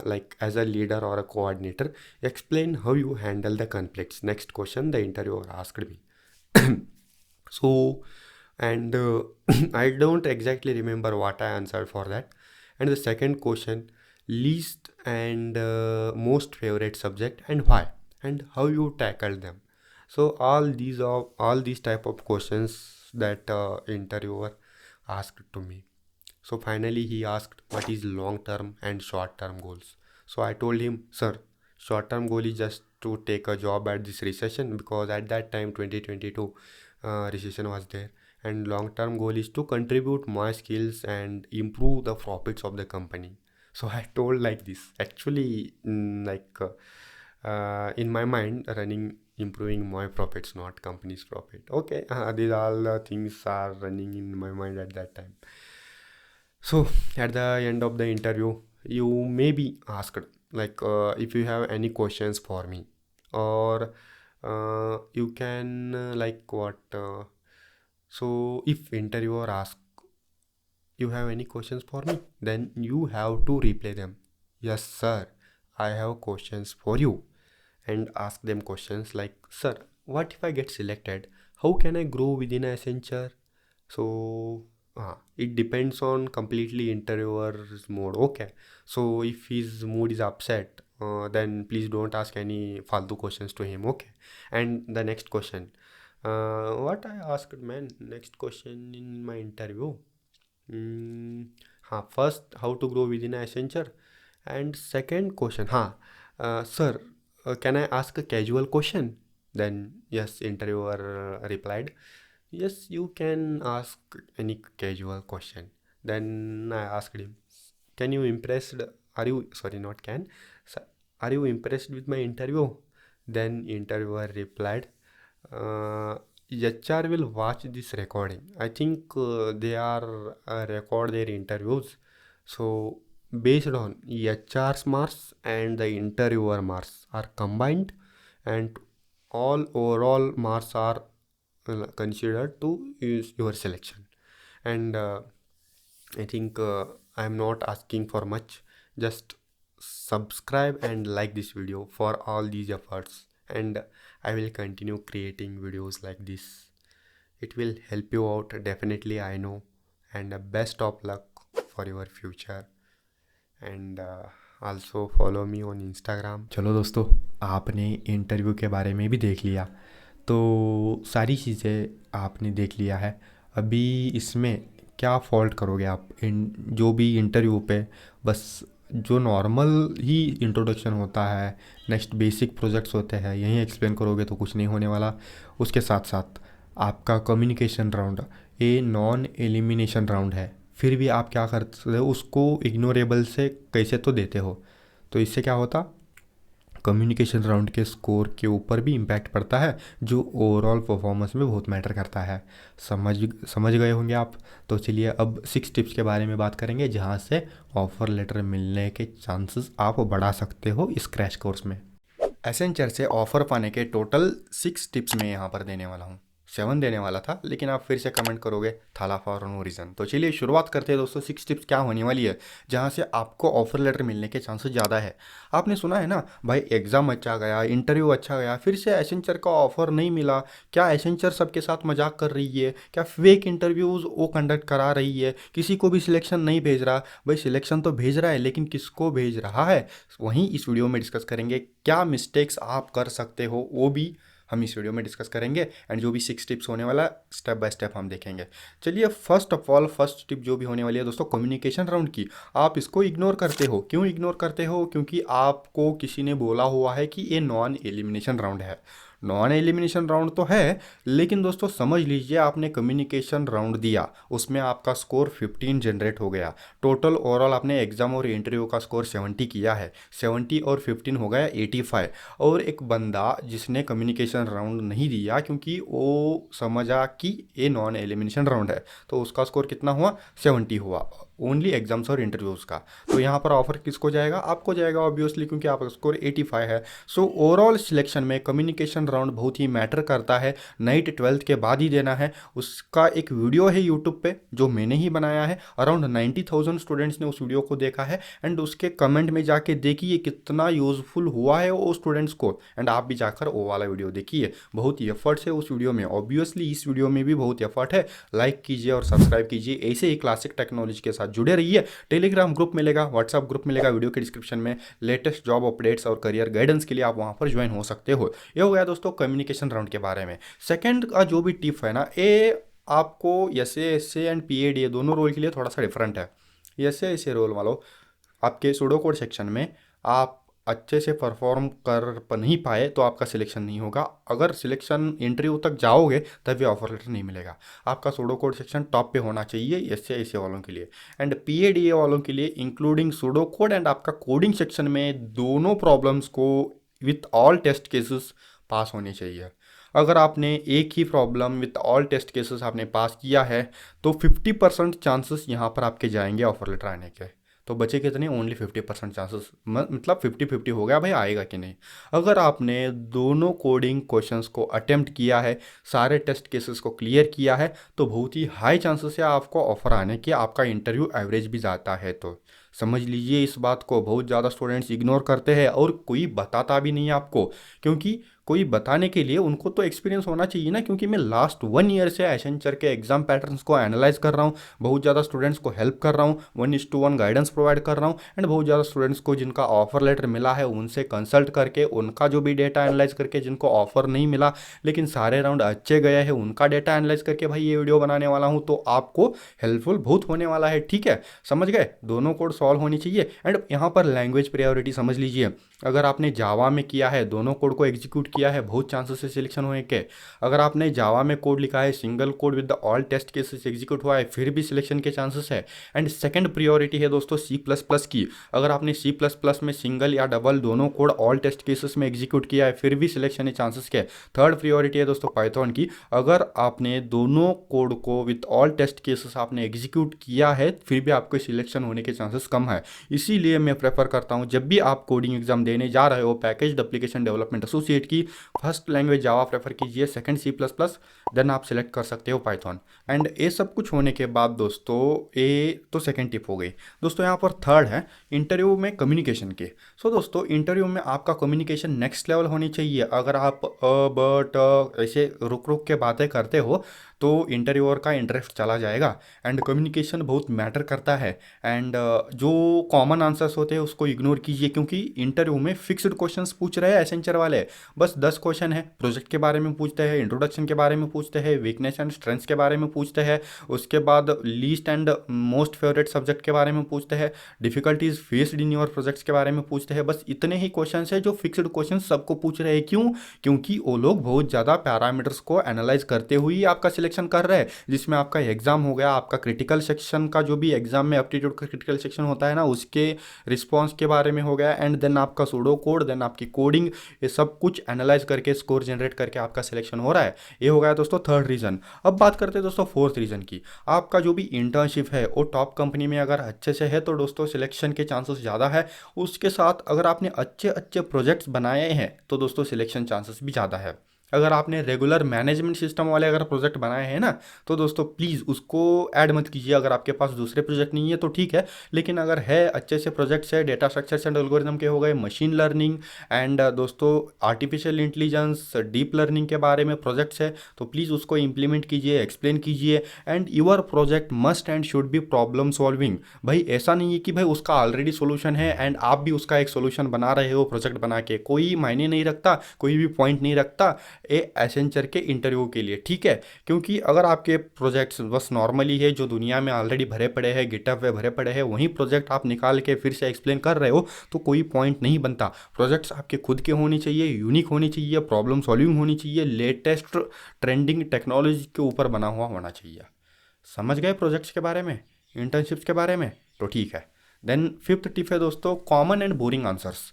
A: like as a leader or a coordinator, explain how you handle the conflicts. Next question the interviewer asked me. So, and I don't exactly remember what I answered for that. And the second question, least and most favorite subject and why, and how you tackled them. So all these type of questions that interviewer asked to me. So finally he asked what is long term and short term goals. So I told him, sir, short term goal is just to take a job at this recession, because at that time 2022 recession was there, and long term goal is to contribute my skills and improve the profits of the company. So I told like this. Actually, in my mind running improving my profits, not company's profit. Okay, these all the things are running in my mind at that time. So at the end of the interview, you may be asked like if you have any questions for me, or you can like what. So if interviewer asks you have any questions for me, then you have to reply them. Yes, sir. I have questions for you, and ask them questions like, sir, what if I get selected? How can I grow within Accenture? So it depends on completely interviewer's mood. Okay. So if his mood is upset, then please don't ask any faltu questions to him. Okay. And the next question. What I asked, man, next question in my interview. First, how to grow within Accenture, and second question, sir, can I ask a casual question? Then yes, interviewer replied, yes, you can ask any casual question. Then I asked him, can you impressed? Are you sorry, not can? Are you impressed with my interview? Then interviewer replied, HR will watch this recording. I think they are record their interviews. So based on HR's marks and the interviewer marks are combined, and all overall marks are considered to use your selection. And I think I'm not asking for much. Just subscribe and like this video for all these efforts, and I will continue creating videos like this. It will help you out definitely, I know, and best of luck for your future. And also follow me on Instagram. चलो दोस्तों, आपने interview के बारे में भी देख लिया, तो सारी चीज़ें आपने देख लिया है. अभी इसमें क्या फॉल्ट करोगे आप इन जो भी इंटरव्यू पे? बस जो नॉर्मल ही इंट्रोडक्शन होता है, नेक्स्ट बेसिक प्रोजेक्ट्स होते हैं, यहीं एक्सप्लेन करोगे तो कुछ नहीं होने वाला. उसके साथ साथ आपका communication round a non elimination round है, फिर भी आप क्या करते हो, उसको इग्नोरेबल से कैसे तो देते हो. तो इससे क्या होता, कम्युनिकेशन राउंड के स्कोर के ऊपर भी इम्पैक्ट पड़ता है, जो ओवरऑल परफॉर्मेंस में बहुत मैटर करता है. समझ गए होंगे आप. तो चलिए अब 6 टिप्स के बारे में बात करेंगे, जहाँ से ऑफर लेटर मिलने के चांसेस आप बढ़ा सकते हो इस क्रैश कोर्स में. एसेंचर से ऑफर पाने के टोटल 6 टिप्स मैं यहाँ पर देने वाला हूँ. 7 देने वाला था, लेकिन आप फिर से कमेंट करोगे थाला फॉर नो रीज़न. तो चलिए शुरुआत करते हैं दोस्तों. 6 टिप्स क्या होने वाली है जहाँ से आपको ऑफर लेटर मिलने के चांसेस ज़्यादा है. आपने सुना है ना भाई, एग्ज़ाम अच्छा गया, इंटरव्यू अच्छा गया, फिर से एसेंचर का ऑफर नहीं मिला. क्या एसेंचर सबके साथ मजाक कर रही है? क्या फेक इंटरव्यूज़ वो कंडक्ट करा रही है? किसी को भी सिलेक्शन नहीं भेज रहा? भाई सिलेक्शन तो भेज रहा है, लेकिन किसको भेज रहा है, वहीं इस वीडियो में डिस्कस करेंगे. क्या मिस्टेक्स आप कर सकते हो वो भी हम इस वीडियो में डिस्कस करेंगे, एंड जो भी 6 टिप्स होने वाला स्टेप बाय स्टेप हम देखेंगे. चलिए first of all, first tip जो भी होने वाली है दोस्तों, कम्युनिकेशन राउंड की. आप इसको इग्नोर करते हो. क्यों इग्नोर करते हो? क्योंकि आपको किसी ने बोला हुआ है कि ये नॉन एलिमिनेशन राउंड है. नॉन एलिमिनेशन राउंड तो है, लेकिन दोस्तों समझ लीजिए, आपने कम्युनिकेशन राउंड दिया, उसमें आपका स्कोर 15 जनरेट हो गया. टोटल ओवरऑल आपने एग्जाम और इंटरव्यू का स्कोर 70 किया है. 70 और 15 हो गया 85. और एक बंदा जिसने कम्युनिकेशन राउंड नहीं दिया क्योंकि वो समझा कि ये नॉन एलिमिनेशन राउंड है, तो उसका स्कोर कितना हुआ? 70 हुआ, ओनली एग्जाम्स और इंटरव्यूज़ का. तो यहाँ पर ऑफर किसको जाएगा? आपको जाएगा ऑब्वियसली, क्योंकि आपका स्कोर 85 है. सो ओवरऑल सिलेक्शन में कम्युनिकेशन राउंड बहुत ही मैटर करता है. नाइट 12th के बाद ही देना है. उसका एक वीडियो है यूट्यूब पे जो मैंने ही बनाया है. अराउंड 90,000 स्टूडेंट्स ने उस वीडियो को देखा है, एंड उसके कमेंट में जाके देखिए कितना यूजफुल हुआ है वो स्टूडेंट्स को. एंड आप भी जाकर वो वाला वीडियो देखिए, बहुत ही एफर्ट्स है उस वीडियो में. ऑब्वियसली इस वीडियो में भी बहुत एफर्ट है. लाइक कीजिए और सब्सक्राइब कीजिए. ऐसे ही क्लासिक टेक्नोलॉजी के साथ जुड़े रहिए. टेलीग्राम ग्रुप मिलेगा, व्हाट्सएप ग्रुप मिलेगा वीडियो के डिस्क्रिप्शन में. लेटेस्ट जॉब अपडेट्स और करियर गाइडेंस के लिए आप वहां पर ज्वाइन हो सकते हो. ये हो गया दोस्तों कम्युनिकेशन राउंड के बारे में. सेकंड का जो भी टिप है ना, ये आपको एसए एंड पीएडी दोनों रोल के लिए थोड़ा सा डिफरेंट है. एसए रोल वालों, आपके सूडो कोड सेक्शन में आप अच्छे से परफॉर्म कर नहीं पाए तो आपका सिलेक्शन नहीं होगा. अगर सिलेक्शन इंटरव्यू तक जाओगे तभी ऑफर लेटर नहीं मिलेगा. आपका सूडो कोड सेक्शन टॉप पे होना चाहिए ऐसे वालों के लिए. एंड पीएडीए वालों के लिए इंक्लूडिंग सूडो कोड एंड आपका कोडिंग सेक्शन में दोनों प्रॉब्लम्स को with all test cases pass होनी चाहिए। अगर आपने एक ही problem with all test cases आपने पास किया है तो 50% चांसेस यहाँ पर आपके जाएंगे ऑफर लेटर आने के। तो बचे कितने? ओनली 50% चांसेस, मतलब 50-50 हो गया भाई आएगा कि नहीं। अगर आपने दोनों कोडिंग क्वेश्चंस को अटेम्प्ट किया है, सारे टेस्ट केसेस को क्लियर किया है, तो बहुत ही हाई चांसेस है आपको ऑफर आने के। आपका इंटरव्यू एवरेज भी जाता है तो समझ लीजिए इस बात को। बहुत ज़्यादा स्टूडेंट्स इग्नोर करते हैं और कोई बताता भी नहीं है आपको, क्योंकि कोई बताने के लिए उनको तो एक्सपीरियंस होना चाहिए ना। क्योंकि मैं लास्ट 1 ईयर से एसेंचर के एग्जाम पैटर्न्स को एनालाइज कर रहा हूँ, बहुत ज़्यादा स्टूडेंट्स को हेल्प कर रहा हूँ, 1:1 गाइडेंस प्रोवाइड कर रहा हूँ, एंड बहुत ज़्यादा स्टूडेंट्स को जिनका ऑफर लेटर मिला है उनसे कंसल्ट करके उनका जो भी डेटा एनालाइज करके, जिनको ऑफर नहीं मिला लेकिन सारे राउंड अच्छे गए हैं उनका डेटा एनालाइज करके भाई ये वीडियो बनाने वाला हूँ। तो आपको हेल्पफुल बहुत होने वाला है, ठीक है? समझ गए? दोनों कोड सॉल्व होनी चाहिए। एंड यहाँ पर लैंग्वेज प्रायोरिटी समझ लीजिए। अगर आपने जावा में किया है, दोनों कोड को एग्जीक्यूट किया है, बहुत चांसेस है सिलेक्शन होने के। अगर आपने जावा में कोड लिखा है, single code with the all test cases execute हुआ है, फिर भी सिलेक्शन के चांसेस है। एंड सेकंड प्रियोरिटी है दोस्तों सी प्लस प्लस की। अगर आपने सी प्लस प्लस में सिंगल या डबल दोनों कोड ऑल टेस्ट केसेस में एग्जीक्यूट किया है, फिर भी सिलेक्शन के चांसेस के। थर्ड प्रियोरिटी है दोस्तों पाइथन की। अगर आपने दोनों कोड को विद ऑल टेस्ट केसेस आपने एग्जीक्यूट किया है, फिर भी आपके सिलेक्शन होने के चांसेस कम है। इसीलिए मैं प्रेफर करता हूँ जब भी आप कोडिंग एग्जाम देने जा रहे हो, पैकेज्ड एप्लीकेशन डेवलपमेंट एसोसिएट की फर्स्ट लैंग्वेज जावा प्रेफर कीजिए, second C plus plus, then आप सिलेक्ट कर सकते हो पाइथन। एंड ये सब कुछ होने के बाद दोस्तों, ये तो सेकंड टिप हो गई दोस्तों। यहाँ पर थर्ड है इंटरव्यू में कम्युनिकेशन के। सो दोस्तों इंटरव्यू में आपका कम्युनिकेशन नेक्स्ट लेवल होनी चाहिए। अगर आप बट ऐसे रुक रुक के बातें करते हो तो इंटरव्यूअर का इंटरेस्ट चला जाएगा। एंड कम्युनिकेशन बहुत मैटर करता है। एंड जो कॉमन आंसर्स होते हैं उसको इग्नोर कीजिए, क्योंकि इंटरव्यू में फिक्स्ड क्वेश्चंस पूछ रहे हैं एसेंचर वाले। बस 10 क्वेश्चन है, प्रोजेक्ट के बारे में पूछते हैं, इंट्रोडक्शन के बारे में पूछते हैं, वीकनेस एंड स्ट्रेंथ्स के बारे में पूछते हैं, उसके बाद least and most favourite subject के बारे में पूछते हैं, difficulties faced in your projects के बारे में पूछते हैं। बस इतने ही क्वेश्चन है जो फिक्स्ड क्वेश्चन सबको पूछ रहे हैं। क्यों? क्योंकि वो लोग बहुत ज़्यादा पैरामीटर्स को एनालाइज करते हुए आपका सिलेक्शन कर रहे हैं। जिसमें आपका एग्जाम हो गया, आपका क्रिटिकल सेक्शन का जो भी एग्जाम में एप्टीट्यूड का क्रिटिकल सेक्शन होता है ना, उसके रिस्पॉन्स के बारे में हो गया। एंड देन आपका सूडो कोड, देन आपकी कोडिंग, ये सब कुछ एनालाइज करके स्कोर जनरेट करके आपका सिलेक्शन हो रहा है। ये हो गया दोस्तों थर्ड रीजन। अब बात करते हैं दोस्तों फोर्थ रीजन की। आपका जो भी इंटर्नशिप है वो टॉप कंपनी में अगर अच्छे से है तो दोस्तों सिलेक्शन के चांसेस ज़्यादा है। उसके साथ अगर आपने अच्छे अच्छे प्रोजेक्ट्स बनाए हैं तो दोस्तों सिलेक्शन चांसेस भी ज़्यादा है। अगर आपने रेगुलर मैनेजमेंट सिस्टम वाले अगर प्रोजेक्ट बनाए हैं ना, तो दोस्तों प्लीज़ उसको ऐड मत कीजिए। अगर आपके पास दूसरे प्रोजेक्ट नहीं है तो ठीक है, लेकिन अगर है अच्छे से प्रोजेक्ट्स है, डेटा स्ट्रक्चर्स एंड एल्गोरिथम के हो गए, मशीन लर्निंग एंड दोस्तों आर्टिफिशियल इंटेलिजेंस, डीप लर्निंग के बारे में प्रोजेक्ट्स है, तो प्लीज़ उसको इम्प्लीमेंट कीजिए, एक्सप्लेन कीजिए। And your project must and should be problem solving. भाई ऐसा नहीं है कि भाई उसका ऑलरेडी सोल्यूशन है एंड आप भी उसका एक सोल्यूशन बना रहे हो प्रोजेक्ट बना के। कोई मायने नहीं रखता, कोई भी पॉइंट नहीं रखता ए एसेंचर के इंटरव्यू के लिए, ठीक है? क्योंकि अगर आपके प्रोजेक्ट्स बस नॉर्मली है जो दुनिया में ऑलरेडी भरे पड़े हैं, गिटहब पे भरे पड़े हैं, वही प्रोजेक्ट आप निकाल के फिर से एक्सप्लेन कर रहे हो तो कोई पॉइंट नहीं बनता। प्रोजेक्ट्स आपके खुद के होने चाहिए, यूनिक होनी चाहिए, प्रॉब्लम सॉल्विंग होनी चाहिए, लेटेस्ट ट्रेंडिंग टेक्नोलॉजी के ऊपर बना हुआ होना चाहिए। समझ गए प्रोजेक्ट्स के बारे में, इंटर्नशिप्स के बारे में? तो ठीक है। देन फिफ्थ टिप है दोस्तों कॉमन एंड बोरिंग आंसर्स।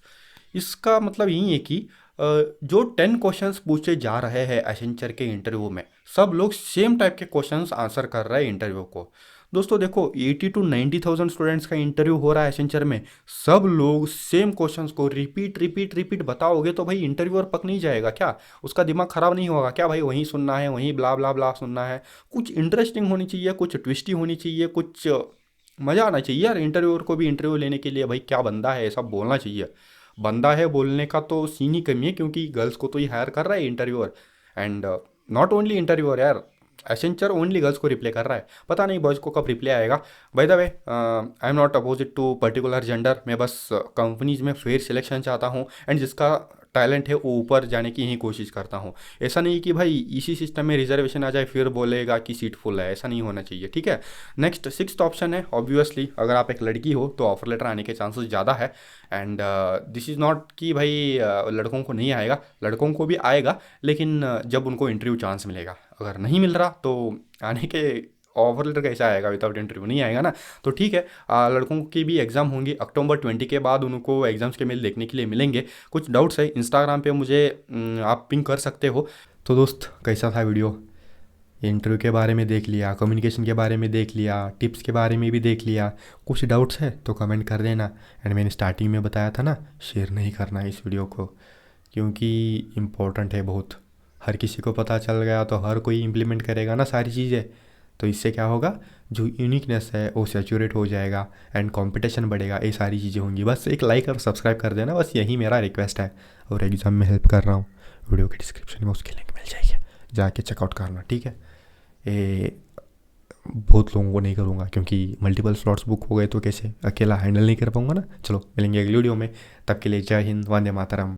A: इसका मतलब यही है कि जो 10 क्वेश्चंस पूछे जा रहे हैं एसेंचर के इंटरव्यू में, सब लोग सेम टाइप के क्वेश्चंस आंसर कर रहे हैं इंटरव्यू को। दोस्तों देखो 80 to 90,000 स्टूडेंट्स का इंटरव्यू हो रहा है एसेंचर में, सब लोग सेम क्वेश्चंस को रिपीट रिपीट रिपीट बताओगे तो भाई इंटरव्यूअर पक नहीं जाएगा क्या? उसका दिमाग खराब नहीं होगा क्या? भाई वहीं सुनना है, वहीं ब्ला ब्ला ब्ला सुनना है। कुछ इंटरेस्टिंग होनी चाहिए, कुछ ट्विस्टी होनी चाहिए, कुछ मज़ा आना चाहिए यार। इंटरव्यूअर को भी इंटरव्यू लेने के लिए भाई क्या बंदा है ऐसा बोलना चाहिए। बंदा है बोलने का तो सीन ही कमी है, क्योंकि गर्ल्स को तो ही हायर कर रहा है interviewer. And not only interviewer यार, एसेंचर ओनली गर्ल्स को रिप्लाई कर रहा है। पता नहीं बॉयज़ को कब रिप्लाई आएगा। By the way I am not opposite to particular gender. मैं बस कंपनीज में फेयर सिलेक्शन चाहता हूँ एंड जिसका टैलेंट है वो ऊपर जाने की ही कोशिश करता हूँ। ऐसा नहीं कि भाई इसी सिस्टम में रिजर्वेशन आ जाए फिर बोलेगा कि सीट फुल है, ऐसा नहीं होना चाहिए, ठीक है? नेक्स्ट सिक्स्थ ऑप्शन है ऑब्वियसली अगर आप एक लड़की हो तो ऑफर लेटर आने के चांसेस ज़्यादा है। एंड दिस इज़ नॉट कि भाई लड़कों को नहीं आएगा, लड़कों को भी आएगा, लेकिन जब उनको इंटरव्यू चांस मिलेगा। अगर नहीं मिल रहा तो आने के ऑफर लेटर कैसे आएगा विदाउट इंटरव्यू? नहीं आएगा ना। तो ठीक है, लड़कों की भी एग्ज़ाम होंगी अक्टूबर 20 के बाद, उनको एग्ज़ाम्स के मेल देखने के लिए मिलेंगे। कुछ डाउट्स है इंस्टाग्राम पे मुझे आप पिंग कर सकते हो। तो दोस्त कैसा था वीडियो? इंटरव्यू के बारे में देख लिया, कम्युनिकेशन के बारे में देख लिया, टिप्स के बारे में भी देख लिया। कुछ डाउट्स है तो कमेंट कर देना। एंड मैंने स्टार्टिंग में बताया था ना, शेयर नहीं करना है इस वीडियो को, क्योंकि इम्पोर्टेंट है बहुत। हर किसी को पता चल गया तो हर कोई इम्प्लीमेंट करेगा ना सारी चीज़ें। तो इससे क्या होगा, जो यूनिकनेस है वो सैचुरेट हो जाएगा एंड कंपटीशन बढ़ेगा, ये सारी चीज़ें होंगी। बस एक लाइक और सब्सक्राइब कर देना, बस यही मेरा रिक्वेस्ट है। और एग्ज़ाम में हेल्प कर रहा हूँ, वीडियो के डिस्क्रिप्शन में उसकी लिंक मिल जाएगी, जाके चेकआउट करना, ठीक है। ये बहुत लोगों को नहीं करूँगा क्योंकि मल्टीपल स्लॉट्स बुक हो गए तो कैसे अकेला हैंडल नहीं कर पाऊँगा ना। चलो मिलेंगे अगली वीडियो में, तब के लिए जय हिंद, वंदे मातरम।